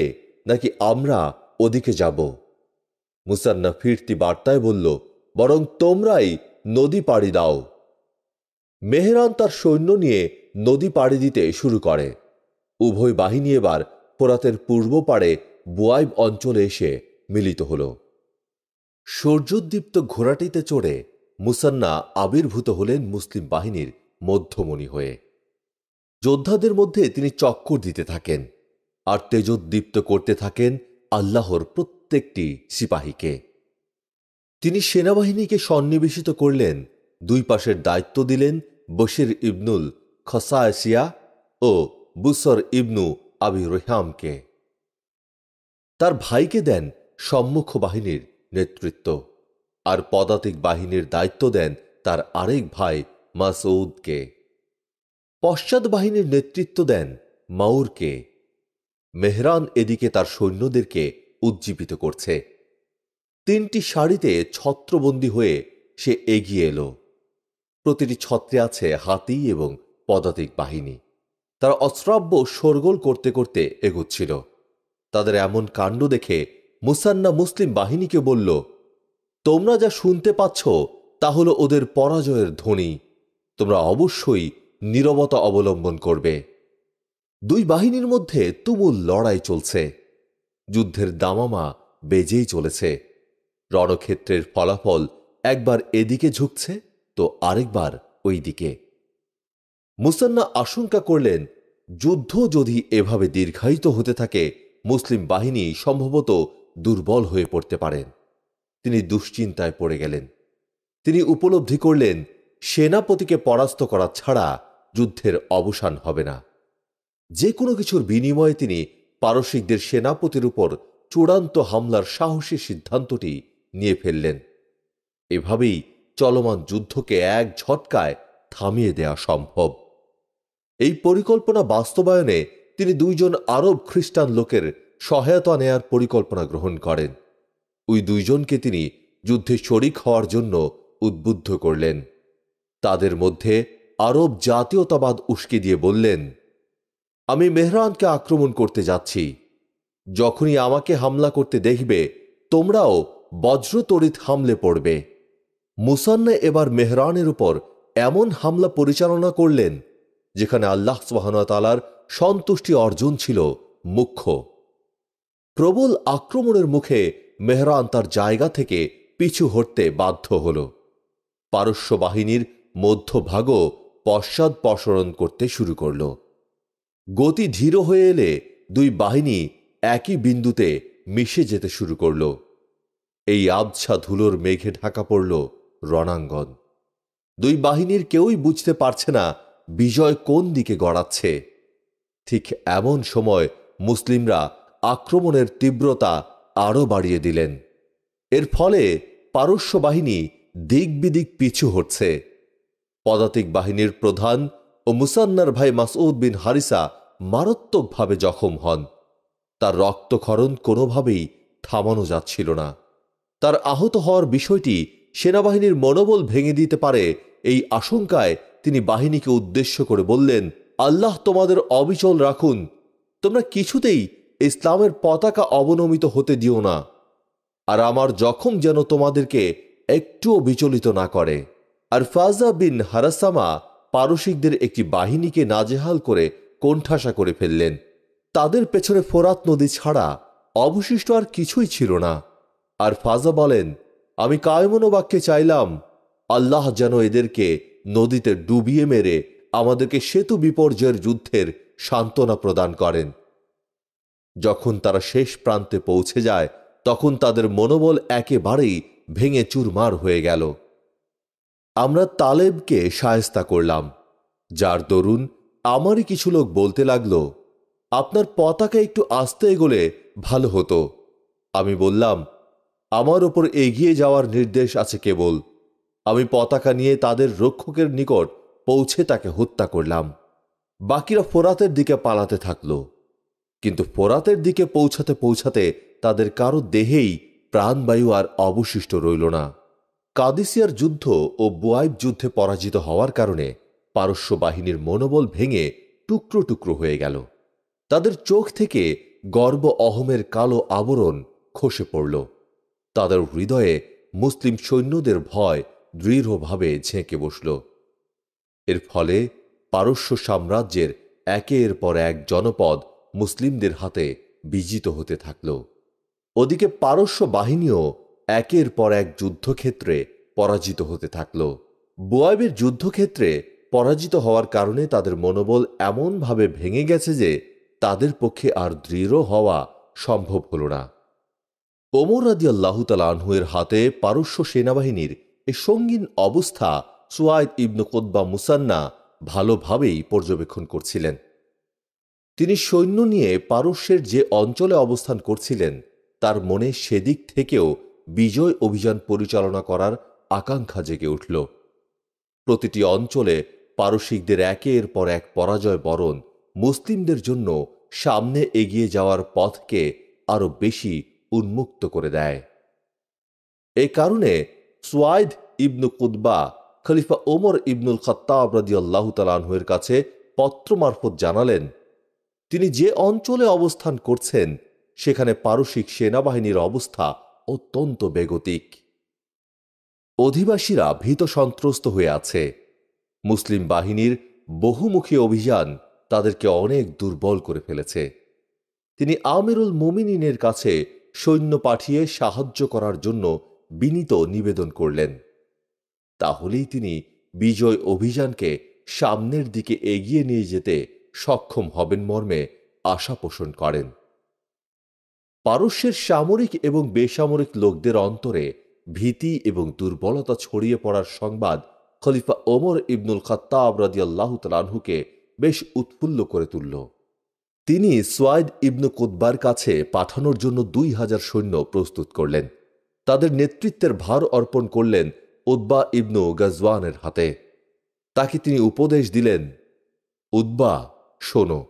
Speaker 1: নাকি আমরা ওদিকে যাব? মুসান্না ফিরতি বার্তায় বলল, বরং তোমরাই নদী পাড়ি দাও। মেহরান তার সৈন্য নিয়ে নদী পাড়ি দিতে শুরু করে। উভয় বাহিনী এবার ফোরাতের পূর্ব পাড়ে বুয়াইব অঞ্চলে এসে মিলিত হল। সূর্যোদ্দীপ্ত ঘোড়াটিতে চড়ে মুসান্না আবির্ভূত হলেন মুসলিম বাহিনীর মধ্যমণি হয়ে। যোদ্ধাদের মধ্যে তিনি চক্কর দিতে থাকেন আর তেজোদ্দীপ্ত করতে থাকেন আল্লাহর প্রত্যেকটি সিপাহীকে। তিনি সেনাবাহিনীকে সন্নিবেশিত করলেন, দুই পাশের দায়িত্ব দিলেন বশির ইবনুল খসায়সিয়া ও বুসর ইবনু আবি রেহামকে। তার ভাইকে দেন সম্মুখ বাহিনীর নেতৃত্ব, আর পদাতিক বাহিনীর দায়িত্ব দেন তার আরেক ভাই মাসউদকে। পশ্চাৎ বাহিনীর নেতৃত্ব দেন মাউরকে। মেহরান এদিকে তার সৈন্যদেরকে উজ্জীবিত করছে। তিনটি সারিতে ছত্রবন্দী হয়ে সে এগিয়ে এলো। প্রতিটি ছত্রে আছে হাতি এবং পদাতিক বাহিনী। তারা অশ্রাব্য শোরগোল করতে করতে এগোচ্ছিল। তাদের এমন কাণ্ড দেখে মুসান্না মুসলিম বাহিনীকে বলল, তোমরা যা শুনতে পাচ্ছ তা হলো ওদের পরাজয়ের ধ্বনি। তোমরা অবশ্যই নীরবতা অবলম্বন করবে। দুই বাহিনীর মধ্যে তুমুল লড়াই চলছে। যুদ্ধের দামামা বেজেই চলেছে। রণক্ষেত্রের ফলাফল একবার এদিকে ঝুঁকছে তো আরেকবার ওই দিকে। মুসান্না আশঙ্কা করলেন, যুদ্ধ যদি এভাবে দীর্ঘায়িত হতে থাকে, মুসলিম বাহিনী সম্ভবত দুর্বল হয়ে পড়তে পারেন। তিনি দুশ্চিন্তায় পড়ে গেলেন। তিনি উপলব্ধি করলেন, সেনাপতিকে পরাস্ত করা ছাড়া যুদ্ধের অবসান হবে না। যে কোনো কিছুর বিনিময়ে তিনি পারসিকদের সেনাপতির উপর চূড়ান্ত হামলার সাহসী সিদ্ধান্তটি নিয়ে ফেললেন। এভাবেই চলমান যুদ্ধকে এক ঝটকায় থামিয়ে দেয়া সম্ভব। এই পরিকল্পনা বাস্তবায়নে তিনি দুইজন আরব খ্রিস্টান লোকের সহায়তা নেয়ার পরিকল্পনা গ্রহণ করেন। ওই দুইজনকে তিনি যুদ্ধে শরিক হওয়ার জন্য উদ্বুদ্ধ করলেন। তাদের মধ্যে আরব জাতীয়তাবাদ উস্কে দিয়ে বললেন, আমি মেহরানকে আক্রমণ করতে যাচ্ছি। যখনই আমাকে হামলা করতে দেখবে, তোমরাও বজ্রতড়িৎ হামলে পড়বে। মুসান্না এবার মেহরানের উপর এমন হামলা পরিচালনা করলেন যেখানে আল্লাহ সুবহানাহু ওয়া তাআলার সন্তুষ্টি অর্জন ছিল মুখ্য। প্রবল আক্রমণের মুখে মেহরান তার জায়গা থেকে পিছু হটতে বাধ্য হল। পারস্য বাহিনীর মধ্যভাগও পশ্চাদপসরণ করতে শুরু করল। গতি ধীর হয়ে এলে দুই বাহিনী একই বিন্দুতে মিশে যেতে শুরু করল। এই আবছা ধুলোর মেঘে ঢাকা পড়ল রণাঙ্গন। দুই বাহিনীর কেউই বুঝতে পারছে না বিজয় কোন দিকে গড়াচ্ছে। ঠিক এমন সময় মুসলিমরা আক্রমণের তীব্রতা আরও বাড়িয়ে দিলেন। এর ফলে পারস্য বাহিনী দিক বিদিক পিছু হটছে। পদাতিক বাহিনীর প্রধান ও মুসান্নার ভাই মাসউদ বিন হারিসা মারাত্মকভাবে জখম হন। তার রক্তক্ষরণ কোনোভাবেই থামানো যাচ্ছিল না। তার আহত হওয়ার বিষয়টি সেনাবাহিনীর মনোবল ভেঙে দিতে পারে এই আশঙ্কায় তিনি বাহিনীকে উদ্দেশ্য করে বললেন, আল্লাহ তোমাদের অবিচল রাখুন। তোমরা কিছুতেই ইসলামের পতাকা অবনমিত হতে দিও না, আর আমার জখম যেন তোমাদেরকে একটুও বিচলিত না করে। আর ফাজা বিন হারাসামা পারসিকদের একটি বাহিনীকে নাজেহাল করে কোণঠাসা করে ফেললেন। তাদের পেছনে ফোরাত নদী ছাড়া অবশিষ্ট আর কিছুই ছিল না। আর ফাজা বলেন, আমি কায়মনো বাক্যে চাইলাম আল্লাহ যেন এদেরকে নদীতে ডুবিয়ে মেরে আমাদেরকে সেতু বিপর্যয়ের যুদ্ধের সান্ত্বনা প্রদান করেন। যখন তারা শেষ প্রান্তে পৌঁছে যায়, তখন তাদের মনোবল একেবারেই ভেঙে চুরমার হয়ে গেল। আমরা তালেবকে শায়েস্তা করলাম, যার দরুন আমারই কিছু লোক বলতে লাগলো, আপনার পতাকা একটু আস্তে এগোলে ভালো হতো। আমি বললাম, আমার ওপর এগিয়ে যাওয়ার নির্দেশ আছে কেবল। আমি পতাকা নিয়ে তাদের রক্ষকের নিকট পৌঁছে তাকে হত্যা করলাম। বাকিরা ফোরাতের দিকে পালাতে থাকল, কিন্তু ফোরাতের দিকে পৌঁছাতে পৌঁছাতে তাদের কারো দেহেই প্রাণবায়ু আর অবশিষ্ট রইল না। কাদিসিয়ার যুদ্ধ ও বুয়াইব যুদ্ধে পরাজিত হওয়ার কারণে পারস্য বাহিনীর মনোবল ভেঙে টুকরো টুকরো হয়ে গেল। তাদের চোখ থেকে গর্ব অহমের কালো আবরণ খসে পড়ল। তাদের হৃদয়ে মুসলিম সৈন্যদের ভয় দৃঢ়ভাবে ঝেঁকে বসল। এর ফলে পারস্য সাম্রাজ্যের একের পর এক জনপদ মুসলিমদের হাতে বিজিত হতে থাকল। ওদিকে পারস্য বাহিনীও একের পর এক যুদ্ধক্ষেত্রে পরাজিত হতে থাকল। বুয়াইবের যুদ্ধক্ষেত্রে পরাজিত হওয়ার কারণে তাদের মনোবল এমনভাবে ভেঙে গেছে যে তাদের পক্ষে আর দৃঢ় হওয়া সম্ভব হল না। ওমর রাদিয়াল্লাহু তাআলা আনহু এর হাতে পারস্য সেনাবাহিনীর এ সঙ্গীন অবস্থা সুয়াইদ ইবনে কুতবা মুসান্না ভালোভাবেই পর্যবেক্ষণ করছিলেন। তিনি সৈন্য নিয়ে পারস্যের যে অঞ্চলে অবস্থান করছিলেন, তার মনে সেদিক থেকেও বিজয় অভিযান পরিচালনা করার আকাঙ্ক্ষা জেগে উঠল। প্রতিটি অঞ্চলে পারসিকদের একের পর এক পরাজয় বরণ মুসলিমদের জন্য সামনে এগিয়ে যাওয়ার পথকে আরো বেশি উন্মুক্ত করে দেয়। এ কারণে সুয়াইদ ইবনু কুতবা খলিফা ওমর ইবনুল খাত্তাব রাদিয়াল্লাহু তাআলা আনহু এর কাছে পত্র মারফত জানালেন, তিনি যে অঞ্চলে অবস্থান করছেন সেখানে পারসিক সেনাবাহিনীর অবস্থা অত্যন্ত বেগতিক। অধিবাসীরা ভীত সন্ত্রস্ত হয়ে আছে। মুসলিম বাহিনীর বহুমুখী অভিযান তাদেরকে অনেক দুর্বল করে ফেলেছে। তিনি আমিরুল মুমিনিনের কাছে সৈন্য পাঠিয়ে সাহায্য করার জন্য বিনীত নিবেদন করলেন। তাহলেই তিনি বিজয় অভিযানকে সামনের দিকে এগিয়ে নিয়ে যেতে সক্ষম হবেন মর্মে আশা পোষণ করেন। পারস্যের সামরিক এবং বেসামরিক লোকদের অন্তরে ভীতি এবং দুর্বলতা ছড়িয়ে পড়ার সংবাদ খলিফা ওমর ইবনুল খাত্তাব রাদিয়াল্লাহু তাআলা আনহুকে বেশ উৎফুল্ল করে তুলল। তিনি সোয়াইদ ইবনু কুতবার কাছে পাঠানোর জন্য ২,০০০ সৈন্য প্রস্তুত করলেন। তাদের নেতৃত্বের ভার অর্পণ করলেন উতবা ইবনু গাজওয়ানের হাতে। তাকে তিনি উপদেশ দিলেন, উতবা, শোনো,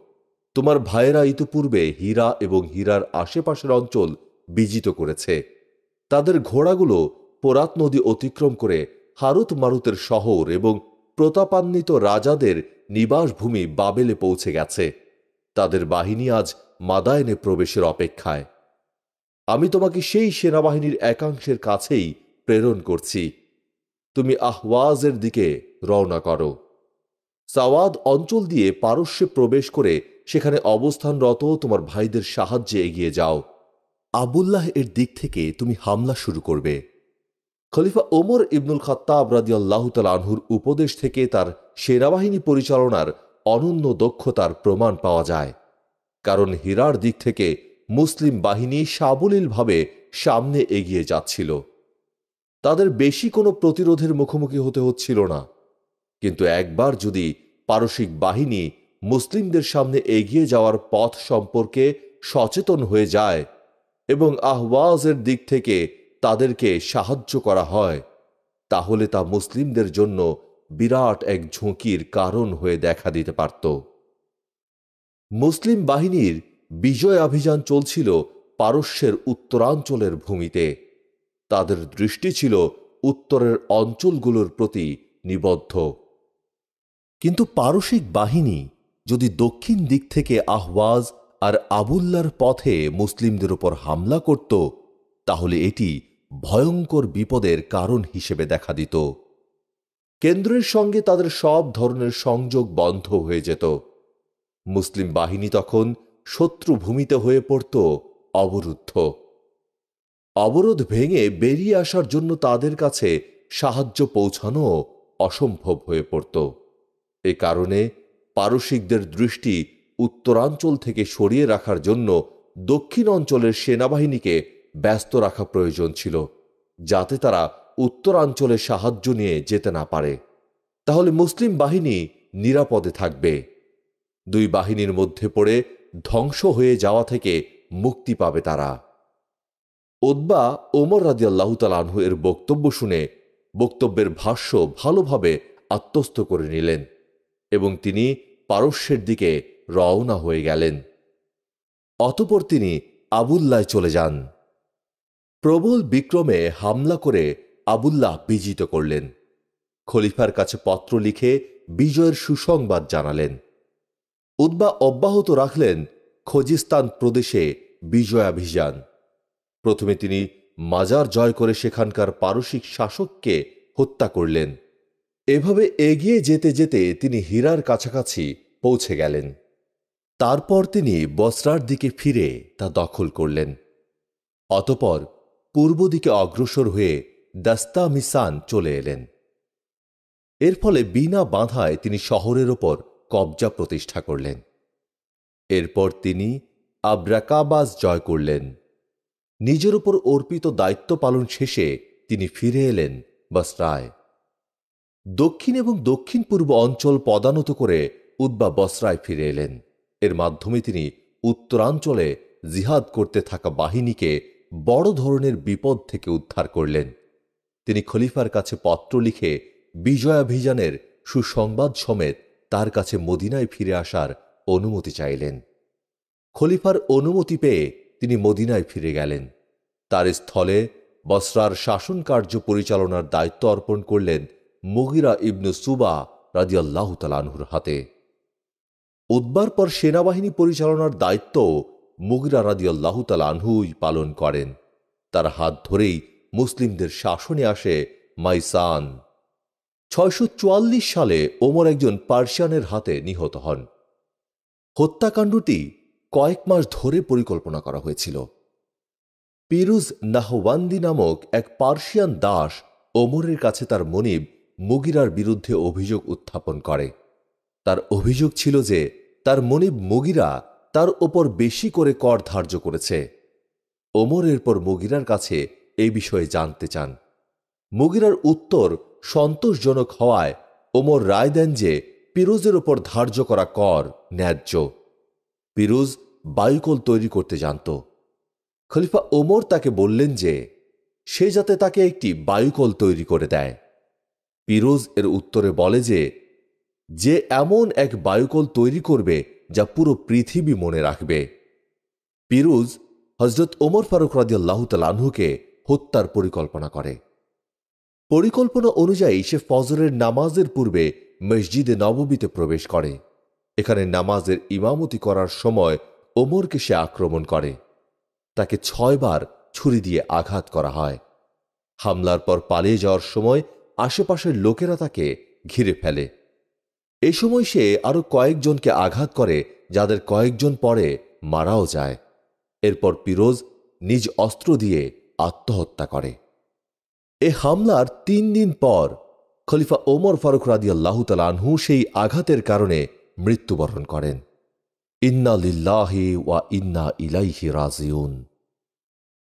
Speaker 1: তোমার ভাইয়েরা ইতিপূর্বে হীরা এবং হীরার আশেপাশের অঞ্চল বিজিত করেছে। তাদের ঘোড়াগুলো পোরাত নদী অতিক্রম করে হারুত মারুতের শহর এবং প্রতাপান্বিত রাজাদের নিবাসভূমি বাবেলে পৌঁছে গেছে। তাদের বাহিনী আজ মাদায়েনে প্রবেশের অপেক্ষায়। আমি তোমাকে সেই সেনাবাহিনীর একাংশের কাছেই প্রেরণ করছি। তুমি আহওয়াজের দিকে রওনা করো। সাওয়াদ অঞ্চল দিয়ে পারস্যে প্রবেশ করে সেখানে অবস্থানরত তোমার ভাইদের সাহায্যে এগিয়ে যাও। আবুল্লাহ এর দিক থেকে তুমি হামলা শুরু করবে। খলিফা ওমর ইবনুল খাত্তাব রাদিয়াল্লাহু তাআলা আনহুর উপদেশ থেকে তার সেনাবাহিনী পরিচালনার অনন্য দক্ষতার প্রমাণ পাওয়া যায়। কারণ হীরার দিক থেকে মুসলিম বাহিনী সাবলীলভাবে সামনে এগিয়ে যাচ্ছিল। তাদের বেশি কোনো প্রতিরোধের মুখোমুখি হতে হচ্ছিল না। কিন্তু একবার যদি পারসিক বাহিনী মুসলিমদের সামনে এগিয়ে যাওয়ার পথ সম্পর্কে সচেতন হয়ে যায় এবং আহওয়াজের দিক থেকে তাদেরকে সাহায্য করা হয়, তাহলে তা মুসলিমদের জন্য বিরাট এক ঝুঁকির কারণ হয়ে দেখা দিতে পারত। মুসলিম বাহিনীর বিজয় অভিযান চলছিল পারস্যের উত্তরাঞ্চলের ভূমিতে। তাদের দৃষ্টি ছিল উত্তরের অঞ্চলগুলোর প্রতি নিবদ্ধ। কিন্তু পারসিক বাহিনী যদি দক্ষিণ দিক থেকে আহওয়াজ আর আবুল্লার পথে মুসলিমদের উপর হামলা করত, তাহলে এটি ভয়ঙ্কর বিপদের কারণ হিসেবে দেখা দিত। কেন্দ্রের সঙ্গে তাদের সব ধরনের সংযোগ বন্ধ হয়ে যেত। মুসলিম বাহিনী তখন শত্রু ভূমিতে হয়ে পড়ত অবরুদ্ধ। অবরোধ ভেঙে বেরিয়ে আসার জন্য তাদের কাছে সাহায্য পৌঁছানো অসম্ভব হয়ে পড়ত। এ কারণে পারসিকদের দৃষ্টি উত্তরাঞ্চল থেকে সরিয়ে রাখার জন্য দক্ষিণ অঞ্চলের সেনাবাহিনীকে ব্যস্ত রাখা প্রয়োজন ছিল, যাতে তারা উত্তরাঞ্চলে সাহায্য নিয়ে যেতে না পারে। তাহলে মুসলিম বাহিনী নিরাপদে থাকবে। দুই বাহিনীর মধ্যে পড়ে ধ্বংস হয়ে যাওয়া থেকে মুক্তি পাবে তারা। উতবা ওমর রাদিয়াল্লাহু তাআলা আনহু এর বক্তব্য শুনে বক্তব্যের ভাষ্য ভালোভাবে আত্মস্থ করে নিলেন এবং তিনি পারস্যের দিকে রওনা হয়ে গেলেন। অতঃপর তিনি আবুল্লায় চলে যান। প্রবল বিক্রমে হামলা করে আবুল্লাহ বিজিত করলেন। খলিফার কাছে পত্র লিখে বিজয়ের সুসংবাদ জানালেন। উতবা অব্যাহত রাখলেন খোজিস্তান প্রদেশে বিজয়াভিযান। প্রথমে তিনি মাজার জয় করে সেখানকার পারসিক শাসককে হত্যা করলেন। এভাবে এগিয়ে যেতে যেতে তিনি হীরার কাছাকাছি পৌঁছে গেলেন। তারপর তিনি বসরার দিকে ফিরে তা দখল করলেন। অতঃপর পূর্ব দিকে অগ্রসর হয়ে দাস্তামিসান চলে এলেন। এর ফলে বিনা বাধায় তিনি শহরের ওপর কবজা প্রতিষ্ঠা করলেন। এরপর তিনি আব্রাকাবাজ জয় করলেন। নিজের উপর অর্পিত দায়িত্ব পালন শেষে তিনি ফিরে এলেন বসরায়। দক্ষিণ এবং দক্ষিণ পূর্ব অঞ্চল পদানত করে উতবা বসরায় ফিরে এলেন। এর মাধ্যমে তিনি উত্তরাঞ্চলে জিহাদ করতে থাকা বাহিনীকে বড় ধরনের বিপদ থেকে উদ্ধার করলেন। তিনি খলিফার কাছে পত্র লিখে বিজয়াভিযানের সুসংবাদ সমেত তার কাছে মদিনায় ফিরে আসার অনুমতি চাইলেন। খলিফার অনুমতি পেয়ে তিনি মদিনায় ফিরে গেলেন। তার স্থলে বসরার শাসন কার্য পরিচালনার দায়িত্ব অর্পণ করলেন মুগিরা ইবনু সুবা রাদিয়াল্লাহু তাআলা আনহুর হাতে। উতবার পর সেনাবাহিনী পরিচালনার দায়িত্ব মুগিরা রাদিয়াল্লাহু তাআলা আনহুই পালন করেন। তার হাত ধরেই মুসলিমদের শাসনে আসে মাইসান। ৬৪৪ সালে ওমর একজন পার্সিয়ানের হাতে নিহত হন। হত্যাকাণ্ডটি কয়েক মাস ধরে পরিকল্পনা করা হয়েছিল। পিরুজ নাহওয়ান্দি নামক এক পার্সিয়ান দাস ওমরের কাছে তার মনিব মুগিরার বিরুদ্ধে অভিযোগ উত্থাপন করে। তার অভিযোগ ছিল যে তার মনিব মুগিরা তার ওপর বেশি করে কর ধার্য করেছে। ওমর এরপর মুগিরার কাছে এই বিষয়ে জানতে চান। মুগিরার উত্তর সন্তোষজনক হওয়ায় ওমর রায় দেন যে পিরোজের ওপর ধার্য করা কর ন্যায্য। পিরুজ বায়ুকল তৈরি করতে জানত। খলিফা ওমর তাকে বললেন যে সে যাতে তাকে একটি বায়ুকল তৈরি করে দেয়। পিরুজ এর উত্তরে বলে যে এমন এক বায়ুকল তৈরি করবে যা পুরো পৃথিবী মনে রাখবে। পিরুজ হযরত ওমর ফারুক রাদিয়াল্লাহু তাআলা আনহুকে হত্যার পরিকল্পনা করে। পরিকল্পনা অনুযায়ী সে ফজরের নামাজের পূর্বে মসজিদে নববীতে প্রবেশ করে। এখানে নামাজের ইমামতি করার সময় ওমরকে সে আক্রমণ করে। তাকে 6 বার ছুরি দিয়ে আঘাত করা হয়। হামলার পর পালিয়ে যাওয়ার সময় আশেপাশের লোকেরা তাকে ঘিরে ফেলে। এই সময় সে আরো কয়েকজনকে আঘাত করে, যাদের কয়েকজন পরে মারাও যায়। এরপর পিরোজ নিজ অস্ত্র দিয়ে আত্মহত্যা করে। এ হামলার 3 দিন পর খলিফা ওমর ফারুক রাদিয়াল্লাহু তাআলা আনহু সেই আঘাতের কারণে মৃত্যুবরণ করেন। ইন্না লিল্লাহি ওয়া ইন্না ইলাইহি রাজিউন।